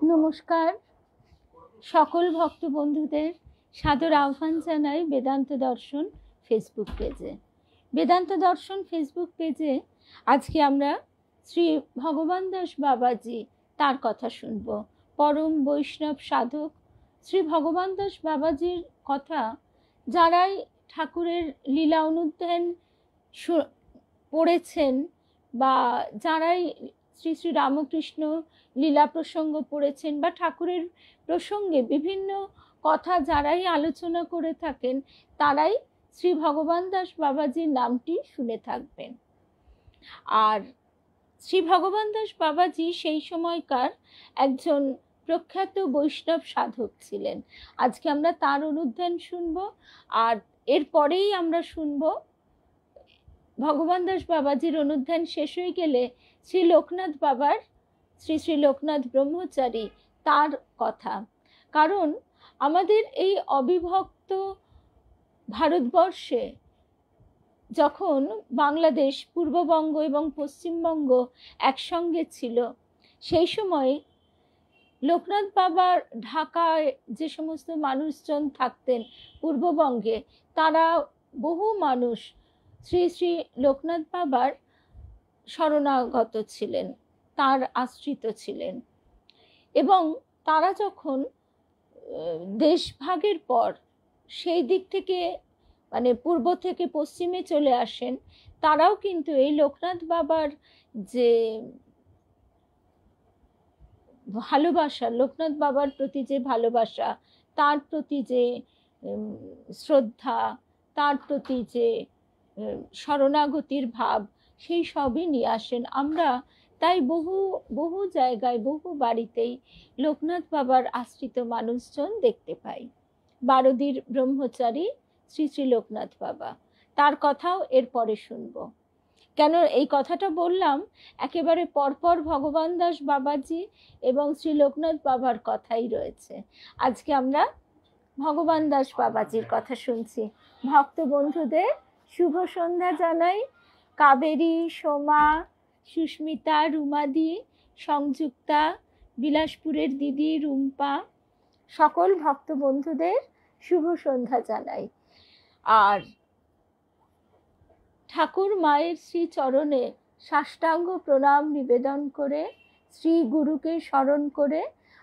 নমস্কার, সকল ভক্ত বন্ধুদের সাদর আহ্বান জানাই বেদান্ত দর্শন ফেসবুক পেজে। বেদান্ত দর্শন ফেসবুক পেজে আজকে আমরা শ্রী ভগবান দাস বাবাজি তার কথা শুনব। পরম বৈষ্ণব সাধক শ্রী ভগবান দাস বাবাজির কথা যারাই ঠাকুরের লীলা অনুধ্যান পড়েছেন বা যারাই শ্রী শ্রী রামকৃষ্ণ লীলা প্রসঙ্গ পড়েছেন বা ঠাকুরের প্রসঙ্গে বিভিন্ন কথা যারাই আলোচনা করে থাকেন তারাই শ্রী ভগবান দাস বাবাজির নামটি শুনে থাকবেন। আর শ্রী ভগবান দাস বাবাজি সেই সময়কার একজন প্রখ্যাত বৈষ্ণব সাধক ছিলেন। আজকে আমরা তার অনুধ্যান শুনব, আর এরপরেই আমরা শুনব ভগবান দাস বাবাজির অনুধ্যান শেষ হয়ে গেলে শ্রী লোকনাথ বাবার, শ্রী শ্রী লোকনাথ ব্রহ্মচারী তার কথা। কারণ আমাদের এই অবিভক্ত ভারতবর্ষে যখন বাংলাদেশ, পূর্ববঙ্গ এবং পশ্চিমবঙ্গ একসঙ্গে ছিল, সেই সময় লোকনাথ বাবার ঢাকায় যে সমস্ত মানুষজন থাকতেন পূর্ববঙ্গে, তারা বহু মানুষ শ্রী শ্রী লোকনাথ বাবার শরণাগত ছিলেন, তার আশ্রিত ছিলেন। এবং তারা যখন দেশভাগের পর সেই দিক থেকে মানে পূর্ব থেকে পশ্চিমে চলে আসেন, তারাও কিন্তু এই লোকনাথ বাবার যে ভালোবাসা, লোকনাথ বাবার প্রতি যে ভালোবাসা, তার প্রতি যে শ্রদ্ধা, তার প্রতি যে শরণাগতির ভাব, সেই সবই নিয়ে আসেন। আমরা তাই বহু বহু জায়গায়, বহু বাড়িতেই লোকনাথ বাবার আশ্রিত মানুষজন দেখতে পাই। বারোদির ব্রহ্মচারী শ্রী শ্রী লোকনাথ বাবা, তার কথাও এরপরে শুনব। কেন এই কথাটা বললাম, একেবারে পরপর ভগবান দাস বাবাজি এবং শ্রী লোকনাথ বাবার কথাই রয়েছে। আজকে আমরা ভগবান দাস বাবাজির কথা শুনছি। ভক্ত বন্ধুদের শুভ সন্ধ্যা জানাই। কাবেরী, সোমা, সুস্মিতা, রুমাদি, সংযুক্তা, বিলাসপুরের দিদি রুম্পা, সকল ভক্ত বন্ধুদের শুভ সন্ধ্যা জানাই। আর ঠাকুর মায়ের শ্রী চরণে সাষ্টাঙ্গ প্রণাম নিবেদন করে, শ্রী গুরুকে স্মরণ করে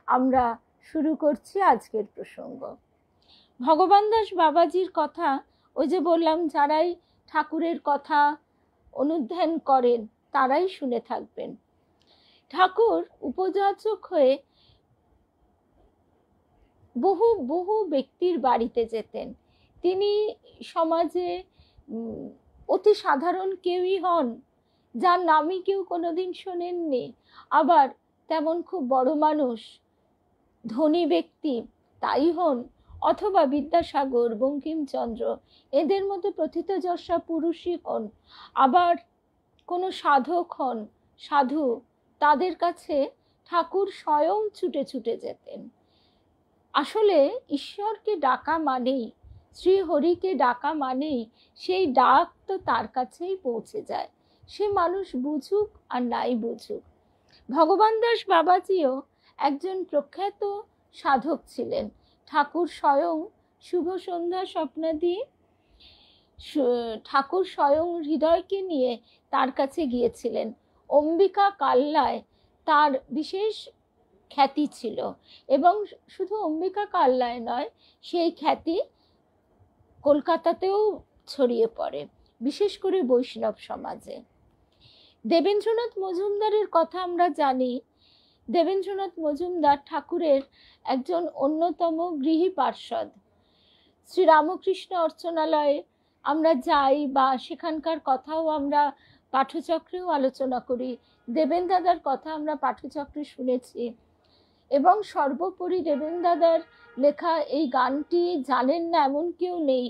আমরা শুরু করছি আজকের প্রসঙ্গ। ভগবান দাস বাবাজির কথা, ওই যে বললাম, যারাই ঠাকুরের কথা অনুধ্যান করেন তারাই শুনে থাকবেন। ঠাকুর উপযাচক হয়ে বহু বহু ব্যক্তির বাড়িতে যেতেন। তিনি সমাজে অতি সাধারণ কেউই হন, যার নামই কেউ কোনোদিন শোনেননি, আবার তেমন খুব বড় মানুষ, ধনী ব্যক্তি তাই হন, অথবা বিদ্যাসাগর, বঙ্কিমচন্দ্র এদের মতো প্রথিতযশা পুরুষই হন, আবার কোনো সাধক হন, সাধু, তাদের কাছে ঠাকুর স্বয়ং ছুটে ছুটে যেতেন। আসলে ঈশ্বরকে ডাকা মানেই, শ্রীহরিকে ডাকা মানেই সেই ডাক তো তার কাছেই পৌঁছে যায়, সে মানুষ বুঝুক আর নাই বুঝুক। ভগবান দাস বাবাজিও একজন প্রখ্যাত সাধক ছিলেন। ঠাকুর স্বয়ং শুভ সন্ধ্যা স্বপ্নাদি, ঠাকুর স্বয়ং হৃদয়কে নিয়ে তার কাছে গিয়েছিলেন। অম্বিকা কাল্লায় তার বিশেষ খ্যাতি ছিল, এবং শুধু অম্বিকা কাল্লায় নয়, সেই খ্যাতি কলকাতাতেও ছড়িয়ে পড়ে, বিশেষ করে বৈষ্ণব সমাজে। দেবেন্দ্রনাথ মজুমদারের কথা আমরা জানি। দেবেন্দ্রনাথ মজুমদার ঠাকুরের একজন অন্যতম গৃহী পার্ষদ। শ্রী রামকৃষ্ণ অর্চনালয়ে আমরা যাই বা সেখানকার কথাও আমরা পাঠচক্রেও আলোচনা করি। দেবেন দাদার কথা আমরা পাঠচক্রে শুনেছি, এবং সর্বোপরি দেবেন দাদার লেখা এই গানটি জানেন না এমন কেউ নেই,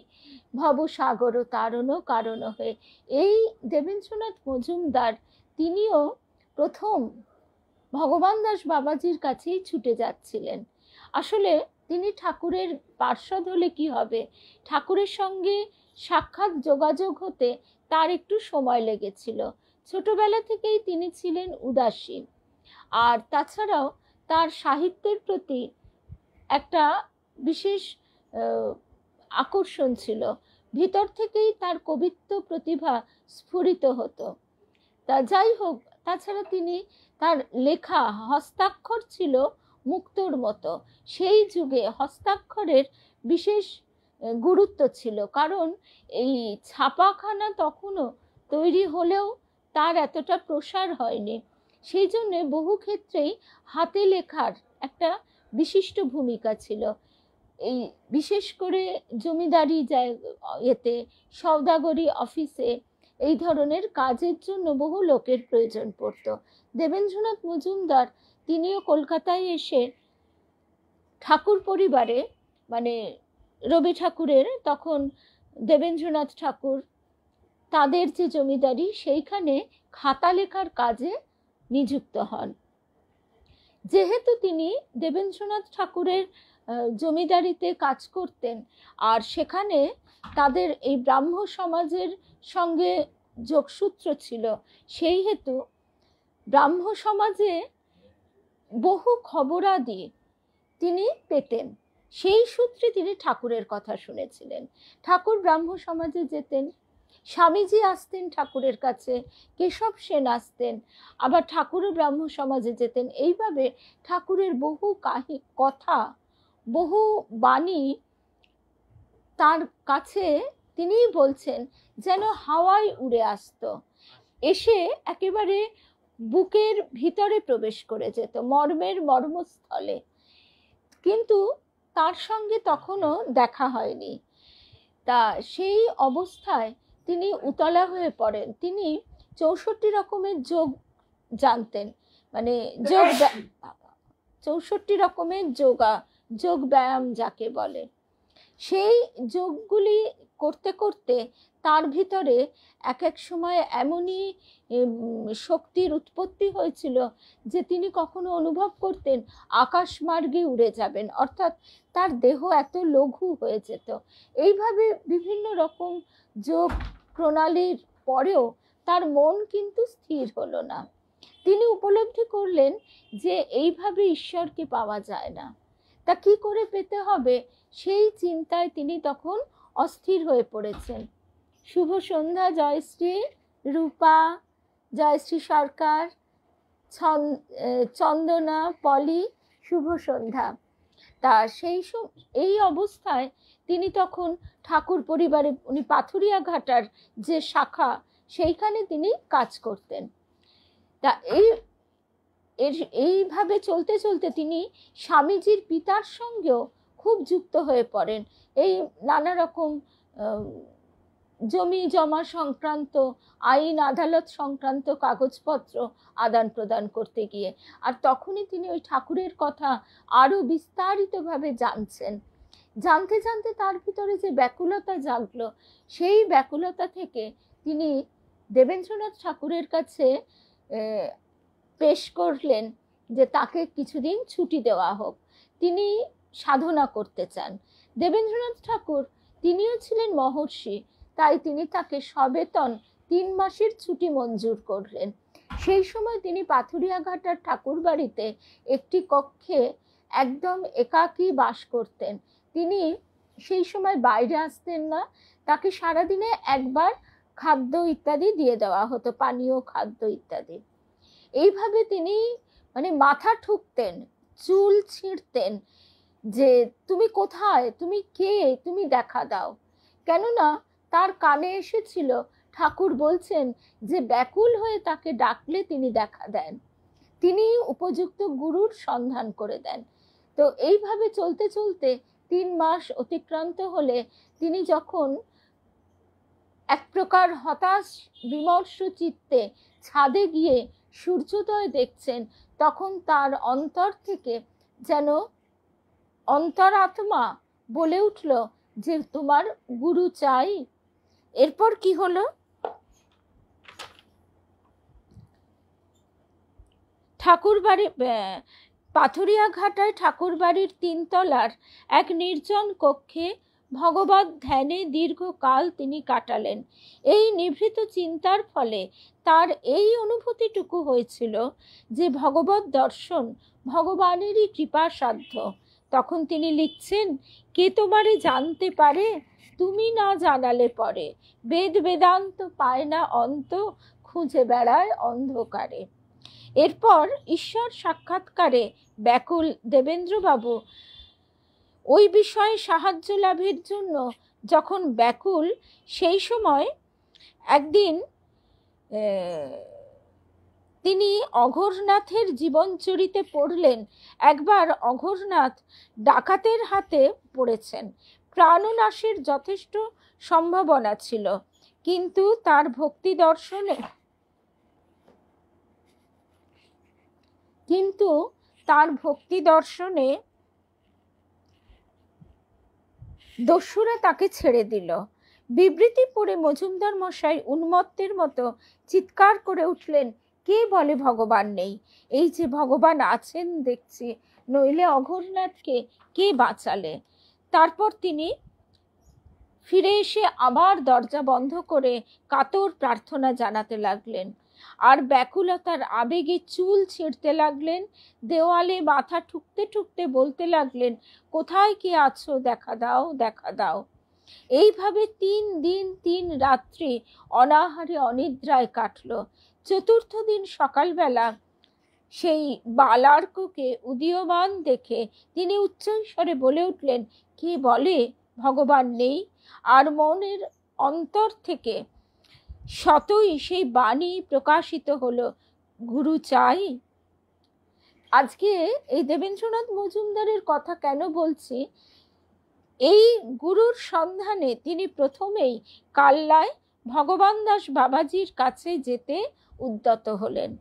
ভবসাগর তারণ কারণ হয়ে। এই দেবেন্দ্রনাথ মজুমদার, তিনিও প্রথম ভগবান দাস বাবাজির কাছেই ছুটে যাচ্ছিলেন। আসলে তিনি ঠাকুরের পার্ষদ হলে কি হবে, ঠাকুরের সঙ্গে সাক্ষাৎ যোগাযোগ হতে তার একটু সময় লেগেছিল। ছোটবেলা থেকেই তিনি ছিলেন উদাসীন, আর তাছাড়াও তার সাহিত্যের প্রতি একটা বিশেষ আকর্ষণ ছিল, ভিতর থেকেই তার কবিত্ব প্রতিভা স্ফুরিত হতো। তা যাই হোক, তাছাড়া তিনি তার লেখা হস্তাক্ষর ছিল মুক্তোর মতো। সেই যুগে হস্তাক্ষরের বিশেষ গুরুত্ব ছিল, কারণ এই ছাপাখানা তখনও তৈরি হলেও তার এতটা প্রসার হয়নি। সেই জন্যে বহু ক্ষেত্রেই হাতে লেখার একটা বিশিষ্ট ভূমিকা ছিল। এই বিশেষ করে জমিদারি এতে, সওদাগরি অফিসে এই ধরনের কাজের জন্য বহু লোকের প্রয়োজন পড়তো। দেবেন্দ্রনাথ মজুমদার তিনিও কলকাতায় এসে ঠাকুর পরিবারে, মানে রবি ঠাকুরের, তখন দেবেন্দ্রনাথ ঠাকুর তাদের যে জমিদারি, সেইখানে খাতা লেখার কাজে নিযুক্ত হন। যেহেতু তিনি দেবেন্দ্রনাথ ঠাকুরের জমিদারিতে কাজ করতেন, আর সেখানে তাদের এই ব্রাহ্ম সমাজের সঙ্গে যোগসূত্র ছিল, সেই হেতু ব্রাহ্ম সমাজে বহু খবরাদি তিনি পেতেন। সেই সূত্রে তিনি ঠাকুরের কথা শুনেছিলেন। ঠাকুর ব্রাহ্ম সমাজে যেতেন, স্বামীজি আসতেন ঠাকুরের কাছে, কেশব সেন আসতেন, আবার ঠাকুরও ব্রাহ্ম সমাজে যেতেন। এইভাবে ঠাকুরের বহু কথা, বহু বাণী তার কাছে তিনিই বলছেন যেন হাওয়ায় উড়ে আসতো, এসে একেবারে বুকের ভিতরে প্রবেশ করে যেত, মর্মের মর্মস্থলে। কিন্তু তার সঙ্গে তখনও দেখা হয়নি। তা সেই অবস্থায় তিনি উতলা হয়ে পড়েন। তিনি 64 রকমের যোগ জানতেন, মানে যোগ 64 রকমের যোগ ব্যায়াম যাকে বলে। সেই যোগগুলি করতে করতে তার ভিতরে এক এক সময় এমনই শক্তির উৎপত্তি হয়েছিল যে তিনি কখনো অনুভব করতেন আকাশমার্গে উড়ে যাবেন, অর্থাৎ তার দেহ এত লঘু হয়ে যেত। এইভাবে বিভিন্ন রকম যোগ প্রণালীর পরেও তার মন কিন্তু স্থির হলো না। তিনি উপলব্ধি করলেন যে এইভাবে ঈশ্বরকে পাওয়া যায় না, তা কি করে পেতে হবে, সেই চিন্তায় তিনি তখন অস্থির হয়ে পড়েছেন। শুভ সন্ধ্যা জয়শ্রী, রূপা, জয়শ্রী সরকার, চন্দনা, পলি, শুভ সন্ধ্যা। তা এই অবস্থায় তিনি তখন ঠাকুর পরিবারে, উনি পাথুরিয়া ঘাটার যে শাখা, সেইখানে তিনি কাজ করতেন। তা এইভাবে চলতে চলতে তিনি স্বামীজির পিতার সঙ্গেও খুব যুক্ত হয়ে পড়েন। এই নানা রকম জমি জমা সংক্রান্ত, আইন আদালত সংক্রান্ত কাগজপত্র আদান প্রদান করতে গিয়ে। আর তখনই তিনি ওই ঠাকুরের কথা আরো বিস্তারিতভাবে জানছেন। জানতে জানতে তার ভিতরে যে ব্যাকুলতা জাগলো, সেই ব্যাকুলতা থেকে তিনি দেবেন্দ্রনাথ ঠাকুরের কাছে পেশ করলেন যে তাকে কিছুদিন ছুটি দেওয়া হোক, তিনি সাধনা করতে চান। দেবেন্দ্রনাথ ঠাকুর তিনিও ছিলেন মহর্ষি, তাই তিনি তাকে সবেতন 3 মাসের ছুটি মঞ্জুর করলেন। সেই সময় তিনি পাথুরিয়া ঘাটার ঠাকুর বাড়িতে একটি কক্ষে একদম একাকী বাস করতেন। তিনি সেই সময় বাইরে আসতেন না, তাকে সারাদিনে একবার খাদ্য ইত্যাদি দিয়ে দেওয়া হতো, পানীয়, খাদ্য ইত্যাদি। এইভাবে তিনি মানে মাথা ঠুকতেন, চুল ছিঁড়তেন যে তুমি কোথায়, তুমি কে, তুমি দেখা দাও। কেননা তার কানে এসেছিল ঠাকুর বলছেন যে ব্যাকুল হয়ে তাকে ডাকলে তিনি দেখা দেন, তিনি উপযুক্ত গুরুর সন্ধান করে দেন। তো এইভাবে চলতে চলতে 3 মাস অতিক্রান্ত হলে তিনি যখন এক প্রকার হতাশ বিমর্ষ চিত্তে ছাদে গিয়ে সূর্যোদয় দেখছেন, তখন তার অন্তর থেকে যেন অন্তরাত্মা বলে উঠল যে তোমার গুরু চাই। এরপর কি হলো, ঠাকুর বাড়ি, পাথুরিয়া ঘাটায় ঠাকুর বাড়ির 3 তলার এক নির্জন কক্ষে ভগবত ধ্যানে দীর্ঘকাল তিনি কাটালেন। এই নিভৃত চিন্তার ফলে তার এই অনুভূতিটুকু হয়েছিল যে ভগবত দর্শন ভগবানেরই কৃপা সাধ্য। তখন তিনি লিখছেন, কে তোমারে জানতে পারে, তুমি না জানালে পরে, বেদ বেদান্ত পায় না অন্ত, খুঁজে বেড়ায় অন্ধকারে। এরপর ঈশ্বর সাক্ষাৎকারে ব্যাকুল দেবেন্দ্রবাবু ওই বিষয়ে সাহায্য লাভের জন্য যখন ব্যাকুল, সেই সময় একদিন তিনি অঘোরনাথের জীবনচরিতে পড়লেন। একবার অঘোরনাথ ডাকাতের হাতে পড়েছেন, প্রাণনাশের যথেষ্ট সম্ভাবনা ছিল, কিন্তু তার ভক্তি দর্শনে দস্যুরা তাকে ছেড়ে দিল। বিবৃতি পড়ে মজুমদার মশাই উন্মত্তের মতো চিৎকার করে উঠলেন, কে বলে ভগবান নেই? এই যে ভগবান আছেন দেখছি, নইলে অঘোরনাথকে কে বাঁচালে? তারপর তিনি ফিরে এসে আবার দরজা বন্ধ করে কাতর প্রার্থনা জানাতে লাগলেন, আর ব্যাকুলতার আবেগে চুল ছিঁড়তে লাগলেন, দেওয়ালে মাথা ঠুকতে ঠুকতে বলতে লাগলেন, কোথায় কে আছো, দেখা দাও, দেখা দাও। এইভাবে 3 দিন 3 রাত্রি অনাহারে অনিদ্রায় কাটল। চতুর্থ দিন সকালবেলা সেই বালার্ককে উদীয়মান দেখে তিনি উচ্চস্বরে বলে উঠলেন, কে বলে ভগবান নেই? আর মনের অন্তর থেকে শতই সেই বাণী প্রকাশিত হলো, গুরু চাই। আজকে এই দেবেন্দ্রনাথ মজুমদারের কথা কেন বলছি? এই গুরুর সন্ধানে তিনি প্রথমেই কাল্লায় ভগবান দাস বাবাজির কাছে যেতে উদ্যত হলেন।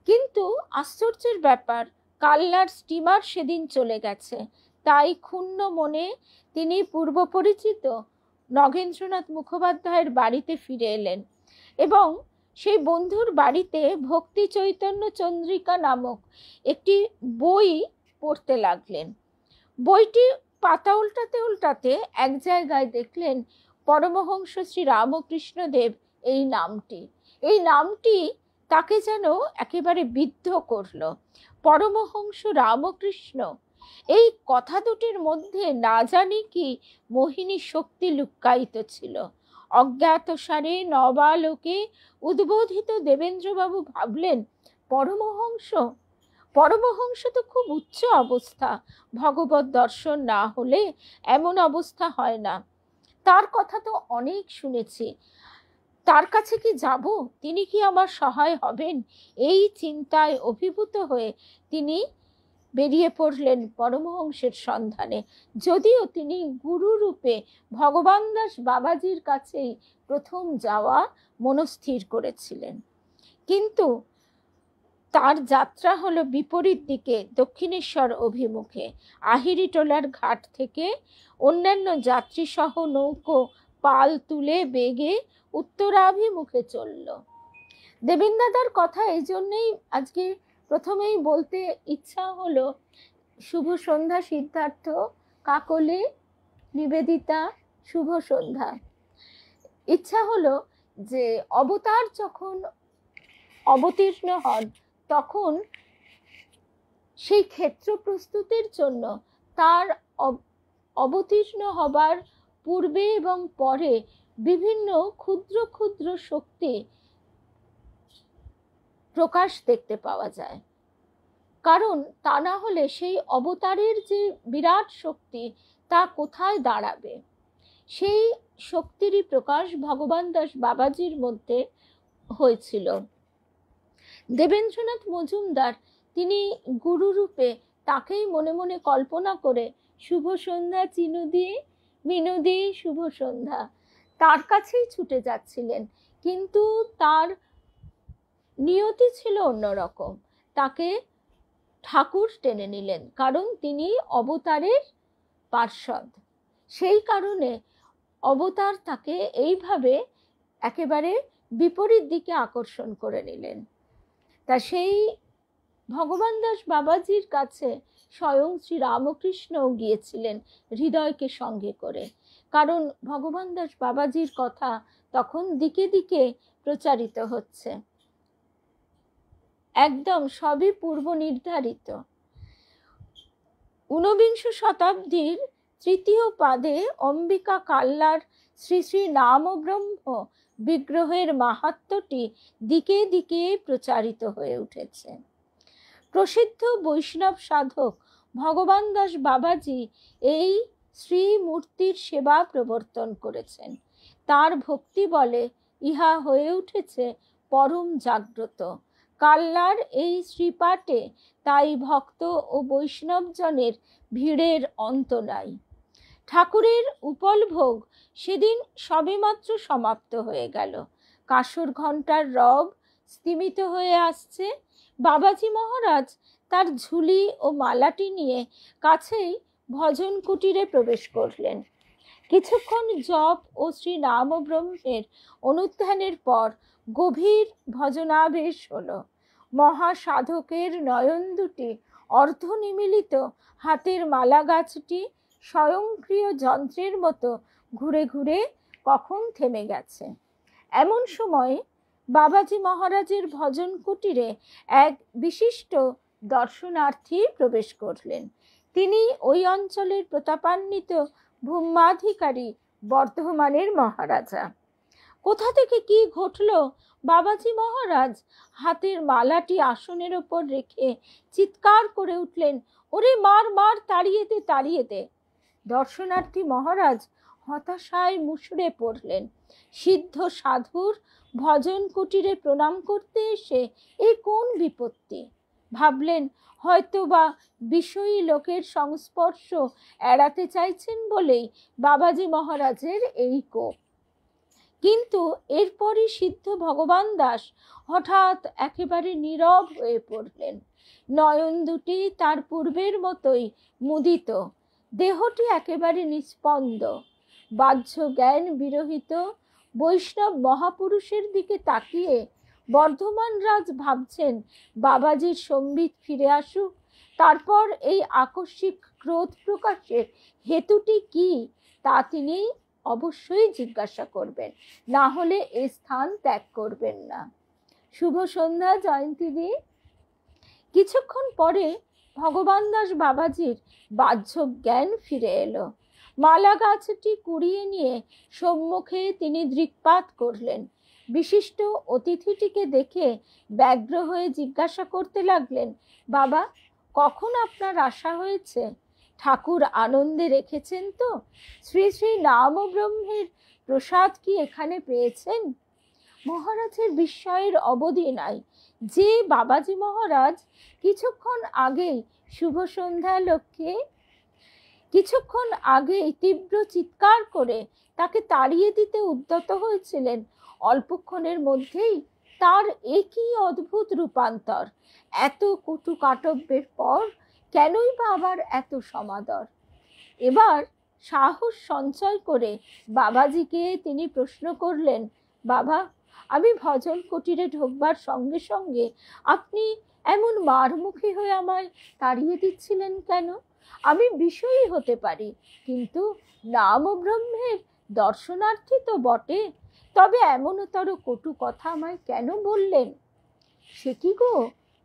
কিন্তু আশ্চর্যের ব্যাপার, কাল্লার স্টিমার সেদিন চলে গেছে। তাই ক্ষুণ্ণ মনে তিনি পূর্ব পরিচিত নগেন্দ্রনাথ মুখোপাধ্যায়ের বাড়িতে ফিরে এলেন এবং সেই বন্ধুর বাড়িতে ভক্তি চৈতন্য চন্দ্রিকা নামক একটি বই পড়তে লাগলেন। বইটি পাতা উল্টাতে উল্টাতে এক জায়গায় দেখলেন পরমহংস শ্রী রামকৃষ্ণদেব এই নামটি তাকে যেন একেবারে বিদ্ধ করল। পরমহংস রামকৃষ্ণ, এই কথা দুটির মধ্যে না জানি কি মোহিনী শক্তি লুক্কায়িত ছিল। অজ্ঞাতসারে নবালোকে উদ্বোধিত দেবেন্দ্রবাবু ভাবলেন, পরমহংস তো খুব উচ্চ অবস্থা, ভগবত দর্শন না হলে এমন অবস্থা হয় না। তার কথা তো অনেক শুনেছি, তার কাছে কি যাব? তিনি কি আমার সহায় হবেন? এই চিন্তায় অভিভূত হয়ে তিনি বেরিয়ে পড়লেন পরমহংসের সন্ধানে। যদিও তিনি গুরু রূপে ভগবান দাস বাবাজির কাছেই প্রথম যাওয়া মনস্থির করেছিলেন, কিন্তু তার যাত্রা হলো বিপরীত দিকে, দক্ষিণেশ্বর অভিমুখে। আহিরিটোলার ঘাট থেকে অন্যান্য যাত্রী সহ নৌকো পাল তুলে বেগে উত্তরাভিমুখে চলল। দেবেন্দাদার কথা এই জন্যেই আজকে প্রথমেই বলতে ইচ্ছা হলো। শুভ সন্ধ্যা সিদ্ধার্থ, কাকলি, নিবেদিতা, শুভ সন্ধ্যা। ইচ্ছা হলো যে অবতার যখন অবতীর্ণ হন, তখন সেই ক্ষেত্র প্রস্তুতির জন্য তার অবতীর্ণ হবার পূর্বে এবং পরে বিভিন্ন ক্ষুদ্র ক্ষুদ্র শক্তি প্রকাশ দেখতে পাওয়া যায়। কারণ তা না হলে সেই অবতারের যে বিরাট শক্তি, তা কোথায় দাঁড়াবে? সেই শক্তিরই প্রকাশ ভগবান দাস বাবাজির মধ্যে হয়েছিল। দেবেন্দ্রনাথ মজুমদার তিনি গুরুরূপে তাকেই মনে মনে কল্পনা করে শুভ সন্ধ্যা চিনুদি মিনুদি শুভ সন্ধ্যা তার কাছেই ছুটে যাচ্ছিলেন। কিন্তু তার নিয়তি ছিল অন্যরকম। তাকে ঠাকুর টেনে নিলেন, কারণ তিনি অবতারের পার্ষদ। সেই কারণে অবতার তাকে এইভাবে একেবারে বিপরীত দিকে আকর্ষণ করে নিলেন। তা সেই ভগবান দাস বাবাজির কাছে স্বয়ং শ্রী রামকৃষ্ণও গিয়েছিলেন হৃদয়কে সঙ্গে করে, কারণ ভগবান দাস বাবাজির কথা তখন দিকে দিকে প্রচারিত হচ্ছে, একদম সবই পূর্ব নির্ধারিত। ঊনবিংশ শতাব্দীর তৃতীয় পাদে অম্বিকা কাল্লার শ্রী শ্রী নামব্রহ্ম বিগ্রহের মাহাত্ম্যটি দিকে দিকে প্রচারিত হয়ে উঠেছে। প্রসিদ্ধ বৈষ্ণব সাধক ভগবান দাস বাবাজি এই শ্রী মূর্তির সেবা প্রবর্তন করেছেন। তার ভক্তি বলে ইহা হয়ে উঠেছে পরম জাগ্রত। কাল্লার এই শ্রীপাঠে তাই ভক্ত ও বৈষ্ণবজনের ভিড়ের অন্ত নাই। ঠাকুরের উপলভোগ সেদিন সবেমাত্র সমাপ্ত হয়ে গেল। কাসর ঘণ্টার রব স্তিমিত হয়ে আসছে। বাবাজি মহারাজ তার ঝুলি ও মালাটি নিয়ে কাছেই ভজন কুটিরে প্রবেশ করলেন। কিছুক্ষণ জপ ও শ্রী নামব্রহ্মের অনুধ্যানের পর গভীর ভজনাবেশ হল। মহাসাধকের নয়ন দুটি অর্ধনিমিলিত হাতের মালা গাছটি স্বয়ংক্রিয় যন্ত্রের মতো ঘুরে ঘুরে কখন থেমে গেছে। এমন সময় বাবাজি মহারাজের ভজন কুটিরে এক বিশিষ্ট দর্শনার্থী প্রবেশ করলেন। তিনি ওই অঞ্চলের প্রতাপান্বিত ভূম্যাধিকারী বর্ধমানের মহারাজা। কোথা থেকে কি ঘটল, বাবাজি মহারাজ হাতের মালাটি আসনের ওপর রেখে চিৎকার করে উঠলেন, ওরে মার মার, তাড়িয়ে দে তাড়িয়ে দে। দর্শনার্থী মহারাজ হতাশায় মুষড়ে পড়লেন। সিদ্ধ সাধুর ভজন কুটিরে প্রণাম করতে এসে এ কোন বিপত্তি। ভাবলেন হয়তো বা বিষয়ী লোকের সংস্পর্শ এড়াতে চাইছেন বলেই বাবাজি মহারাজের এই কোপ। কিন্তু এরপরই সিদ্ধ ভগবান দাস হঠাৎ একেবারে নীরব হয়ে পড়লেন। নয়ন দুটি তার পূর্বের মতোই মুদিত, দেহটি একেবারে নিস্পন্দ। বাহ্য জ্ঞান বিরহিত বৈষ্ণব মহাপুরুষের দিকে তাকিয়ে বর্ধমান রাজ ভাবছেন বাবাজির সম্বিত ফিরে আসুক, তারপর এই আকস্মিক ক্রোধ প্রকাশের হেতুটি কি তা তিনি অবশ্যই জিজ্ঞাসা করবেন, না হলে এ স্থান ত্যাগ করবেন না। শুভ সন্ধ্যা জয়ন্তীদি। কিছুক্ষণ পরে ভগবান দাস বাবাজির বাহ্য জ্ঞান ফিরে এলো। মালা গাছটি কুড়িয়ে নিয়ে সম্মুখে তিনি দৃক্পাত করলেন। বিশিষ্ট অতিথিটিকে দেখে ব্যগ্র হয়ে জিজ্ঞাসা করতে লাগলেন, বাবা, কখন আপনার আসা হয়েছে? ঠাকুর আনন্দে রেখেছেন তো? শ্রী শ্রী নামব্রহ্মের প্রসাদ কি এখানে পেয়েছেন? মহারাজের বিস্ময়ের অবধি নাই যে বাবাজি মহারাজ কিছুক্ষণ আগেই শুভ সন্ধ্যা লক্ষ্যে তীব্র চিৎকার করে তাকে তাড়িয়ে দিতে উদ্যত হয়েছিলেন, অল্পক্ষণের মধ্যেই তার একই অদ্ভুত রূপান্তর। এত কটু কাটব্যের পর কেনই বা আবার এত সমাদর? এবার সাহস সঞ্চয় করে বাবাজিকে তিনি প্রশ্ন করলেন, বাবা, আমি ভজন কুটিরে ঢোকবার সঙ্গে সঙ্গে আপনি এমন মারমুখী হয়ে আমায় তাড়িয়ে দিচ্ছিলেন কেন? আমি বিষয়ী হতে পারি, কিন্তু নামব্রহ্মের দর্শনার্থী তো বটে, তবে এমনতর কটু কথা আমায় কেন বললেন? সে কি গো,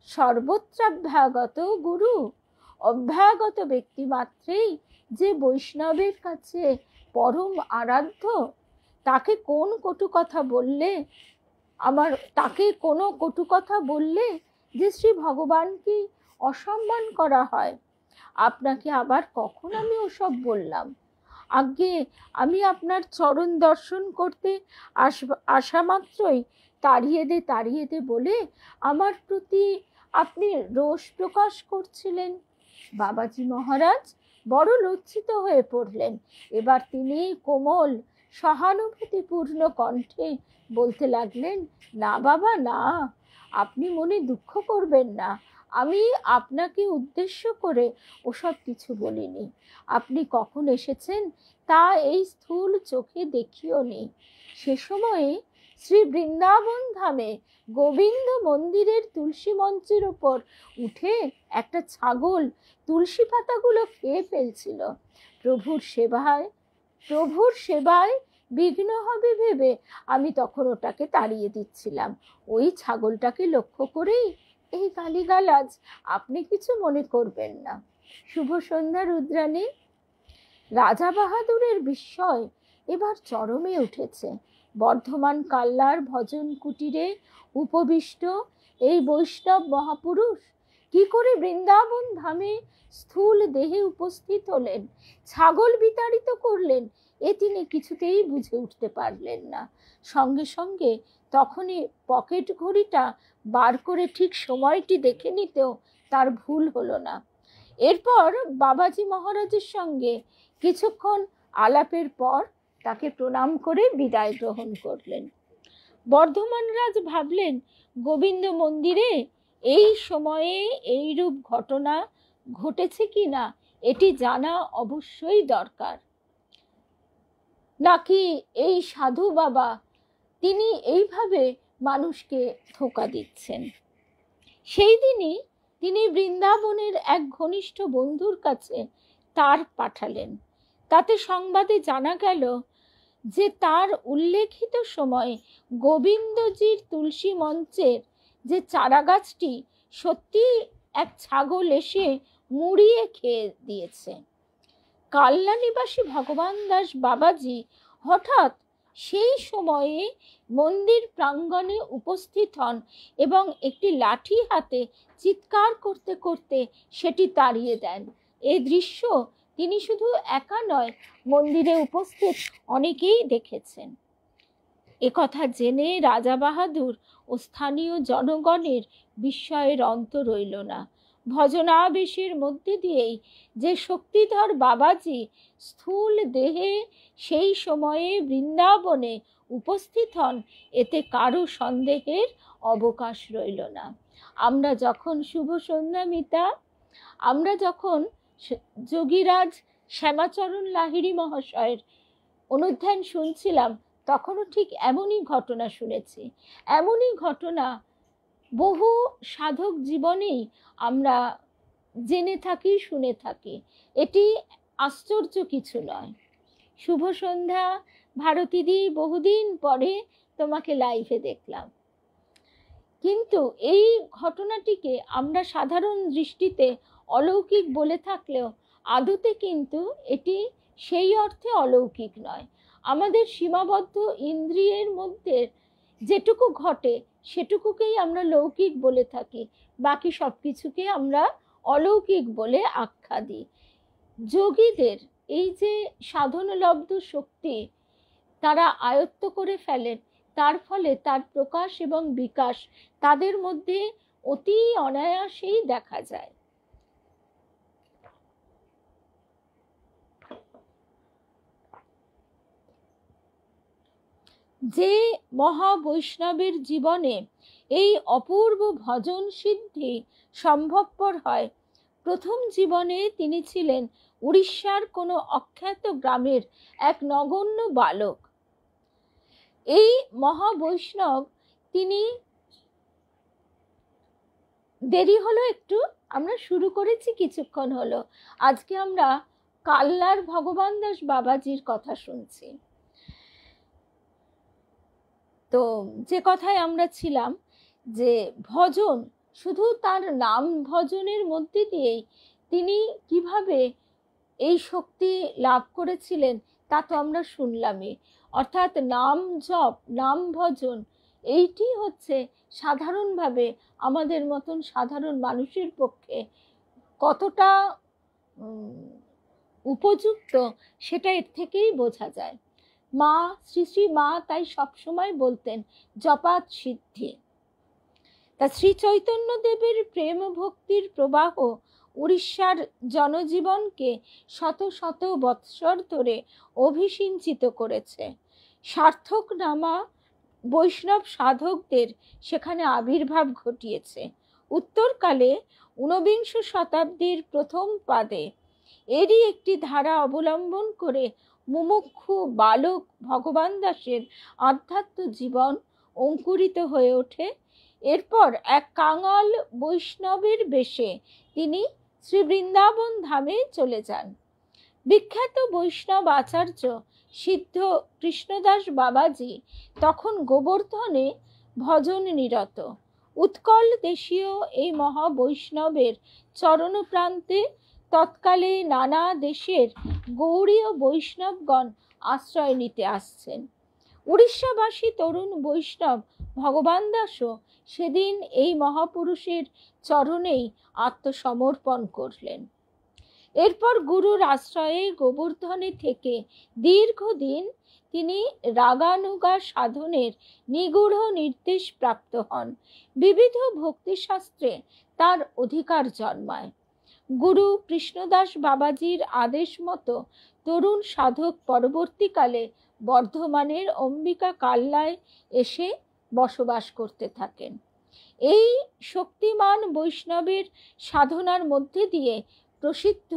সর্বত্রাভ্যাগত গুরু, অভ্যাগত ব্যক্তি মাত্রেই যে বৈষ্ণবের কাছে পরম আরাধ্য, তাকে কোনো কটু কথা বললে যে শ্রী ভগবানকে অসম্মান করা হয়। আপনাকে আবার কখন আমি ওসব বললাম? আগে আমি আপনার চরণ দর্শন করতে আসা মাত্রই তাড়িয়ে দে বলে আমার প্রতি আপনি রোষ প্রকাশ করছিলেন। বাবাজি মহারাজ বড় লজ্জিত হয়ে পড়লেন। এবার তিনি কোমল সহানুভূতিপূর্ণ কণ্ঠে বলতে লাগলেন, না বাবা না, আপনি মনে দুঃখ করবেন না, আমি আপনাকে উদ্দেশ্য করে ওসব কিছু বলিনি। আপনি কখন এসেছেন তা এই স্থূল চোখে দেখিও নি। সে সময়ে শ্রী বৃন্দাবন ধামে গোবিন্দ মন্দিরের তুলসী মঞ্চের উপর উঠে একটা ছাগল তুলসী পাতাগুলো খেয়ে ফেলছিল। প্রভুর সেবায় বিঘ্ন হবে ভেবে আমি তখন ওটাকে তাড়িয়ে দিচ্ছিলাম। ওই ছাগলটাকে লক্ষ্য করেই এই গালিগালাজ, আপনি কিছু মনে করবেন না। শুভ সন্ধ্যা রুদ্রাণী। রাজা বাহাদুরের বিস্ময় এবার চরমে উঠেছে। বর্ধমান কাল্লার ভজন কুটিরে উপবিষ্ট এই বৈষ্ণব মহাপুরুষ কি করে বৃন্দাবন ধামে স্থূল দেহে উপস্থিত হলেন, ছাগল বিতাড়িত করলেন, এ তিনি কিছুতেই বুঝে উঠতে পারলেন না। সঙ্গে সঙ্গে তখনই পকেট ঘড়িটা বার করে ঠিক সময়টি দেখে নিতেও তার ভুল হলো না। এরপর বাবাজি মহারাজের সঙ্গে কিছুক্ষণ আলাপের পর তাকে প্রণাম করে বিদায় গ্রহণ করলেন। বর্ধমান রাজ ভাবলেন, গোবিন্দ মন্দিরে এই সময়ে এইরূপ ঘটনা ঘটেছে কি না এটি জানা অবশ্যই দরকার। নাকি এই সাধু বাবা তিনি এইভাবে মানুষকে ধোঁকা দিচ্ছেন। সেই দিনই তিনি বৃন্দাবনের এক ঘনিষ্ঠ বন্ধুর কাছে তার পাঠালেন। তাতে সংবাদে জানা গেল যে তার উল্লেখিত সময়ে গোবিন্দজির তুলসী মঞ্চের যে চারাগাছটি সত্যি এক ছাগল এসে মুড়িয়ে খেয়ে দিয়েছে। কাল্লা নিবাসী ভগবান দাস বাবাজি হঠাৎ সেই সময়ে মন্দির প্রাঙ্গণে উপস্থিত হন এবং একটি লাঠি হাতে চিৎকার করতে করতে সেটি তাড়িয়ে দেন। এই দৃশ্য তিনি শুধু একা নয়, মন্দিরে উপস্থিত অনেকেই দেখেছেন। একথা জেনে রাজা বাহাদুর ও স্থানীয় জনগণের বিস্ময়ের অন্ত রইল না। ভজনাবেশের মধ্যে দিয়েই যে শক্তিধর বাবাজি স্থূল দেহে সেই সময়ে বৃন্দাবনে উপস্থিত হন, এতে কারো সন্দেহের অবকাশ রইল না। আমরা যখন শুভ সন্ধ্যা মিতা, আমরা যখন যোগীরাজ শ্যামাচরণ লাহিড়ী মহাশয়ের অনুধ্যান শুনছিলাম, তখনও ঠিক এমনই ঘটনা শুনেছি। এমনই ঘটনা বহু সাধক জীবনেই আমরা জেনে থাকি, শুনে থাকি। এটি আশ্চর্য কিছু নয়। শুভ সন্ধ্যা ভারতীদি, বহুদিন পরে তোমাকে লাইভে দেখলাম। কিন্তু এই ঘটনাটিকে আমরা সাধারণ দৃষ্টিতে অলৌকিক বলে থাকলেও আদতে কিন্তু এটি সেই অর্থে অলৌকিক নয়। আমাদের সীমাবদ্ধ ইন্দ্রিয়ের মধ্যে যেটুকু ঘটে সেটুকুকেই আমরা লৌকিক বলে থাকি, বাকি সব কিছুকে আমরা অলৌকিক বলে আখ্যা দিই। যোগীদের এই যে সাধনলব্ধ শক্তি তারা আয়ত্ত করে ফেলেন, তার ফলে তার প্রকাশ এবং বিকাশ তাদের মধ্যে অতি অনায়াসেই দেখা যায়। যে মহাবৈষ্ণবের জীবনে এই অপূর্ব ভজন সিদ্ধি সম্ভবপর হয়, প্রথম জীবনে তিনি ছিলেন উড়িষ্যার কোনো অখ্যাত গ্রামের এক নগণ্য বালক। এই মহাবৈষ্ণব তিনি, দেরি হলো একটু, আমরা শুরু করেছি কিছুক্ষণ হলো। আজকে আমরা কাল্লার ভগবান দাস বাবাজির কথা শুনছি। তো যে কথায় আমরা ছিলাম যে ভজন, শুধু তার নাম ভজনের মধ্যে দিয়েই তিনি কিভাবে এই শক্তি লাভ করেছিলেন তা তো আমরা শুনলামই। অর্থাৎ নাম জপ, নাম ভজন, এইটি হচ্ছে সাধারণভাবে আমাদের মতন সাধারণ মানুষের পক্ষে কতটা উপযুক্ত সেটা এর থেকেই বোঝা যায়। মা, শ্রী শ্রী মা তাই সবসময় বলতেন জপাত সিদ্ধি। তা শ্রী চৈতন্য দেবের প্রেম ভক্তির প্রবাহ উড়িষ্যার জনজীবনকে শত শত বৎসর ধরে অভিসিঞ্চিত করেছে। সার্থক নামা বৈষ্ণব সাধকদের সেখানে আবির্ভাব ঘটিয়েছে। উত্তরকালে ঊনবিংশ শতাব্দীর প্রথম পাদে এরই একটি ধারা অবলম্বন করে মুমুক্ষু বালক ভগবান দাসের আধ্যাত্ম জীবন অঙ্কুরিত হয়ে ওঠে। এরপর এক কাঙাল বৈষ্ণবের বেশে তিনি শ্রী বৃন্দাবন ধামে চলে যান। বিখ্যাত বৈষ্ণব আচার্য সিদ্ধ কৃষ্ণদাস বাবাজি তখন গোবর্ধনে ভজন নিরত। উৎকল দেশীয় এই মহাবৈষ্ণবের চরণপ্রান্তে তৎকালে নানা দেশের গৌড়ীয় বৈষ্ণবগণ আশ্রয় নিতে আসছেন। উড়িষ্যাবাসী তরুণ বৈষ্ণব ভগবান দাসও সেদিন এই মহাপুরুষের চরণেই আত্মসমর্পণ করলেন। এরপর গুরুর আশ্রয়ে গোবর্ধনে থেকে দীর্ঘদিন তিনি রাগানুগা সাধনের নিগূঢ় নির্দেশ প্রাপ্ত হন। বিবিধ ভক্তিশাস্ত্রে তার অধিকার জন্মায়। গুরু কৃষ্ণদাস বাবাজির আদেশ মতো তরুণ সাধক পরবর্তীকালে বর্ধমানের অম্বিকা কাল্লায় এসে বসবাস করতে থাকেন। এই শক্তিমান বৈষ্ণবের সাধনার মধ্যে দিয়ে প্রসিদ্ধ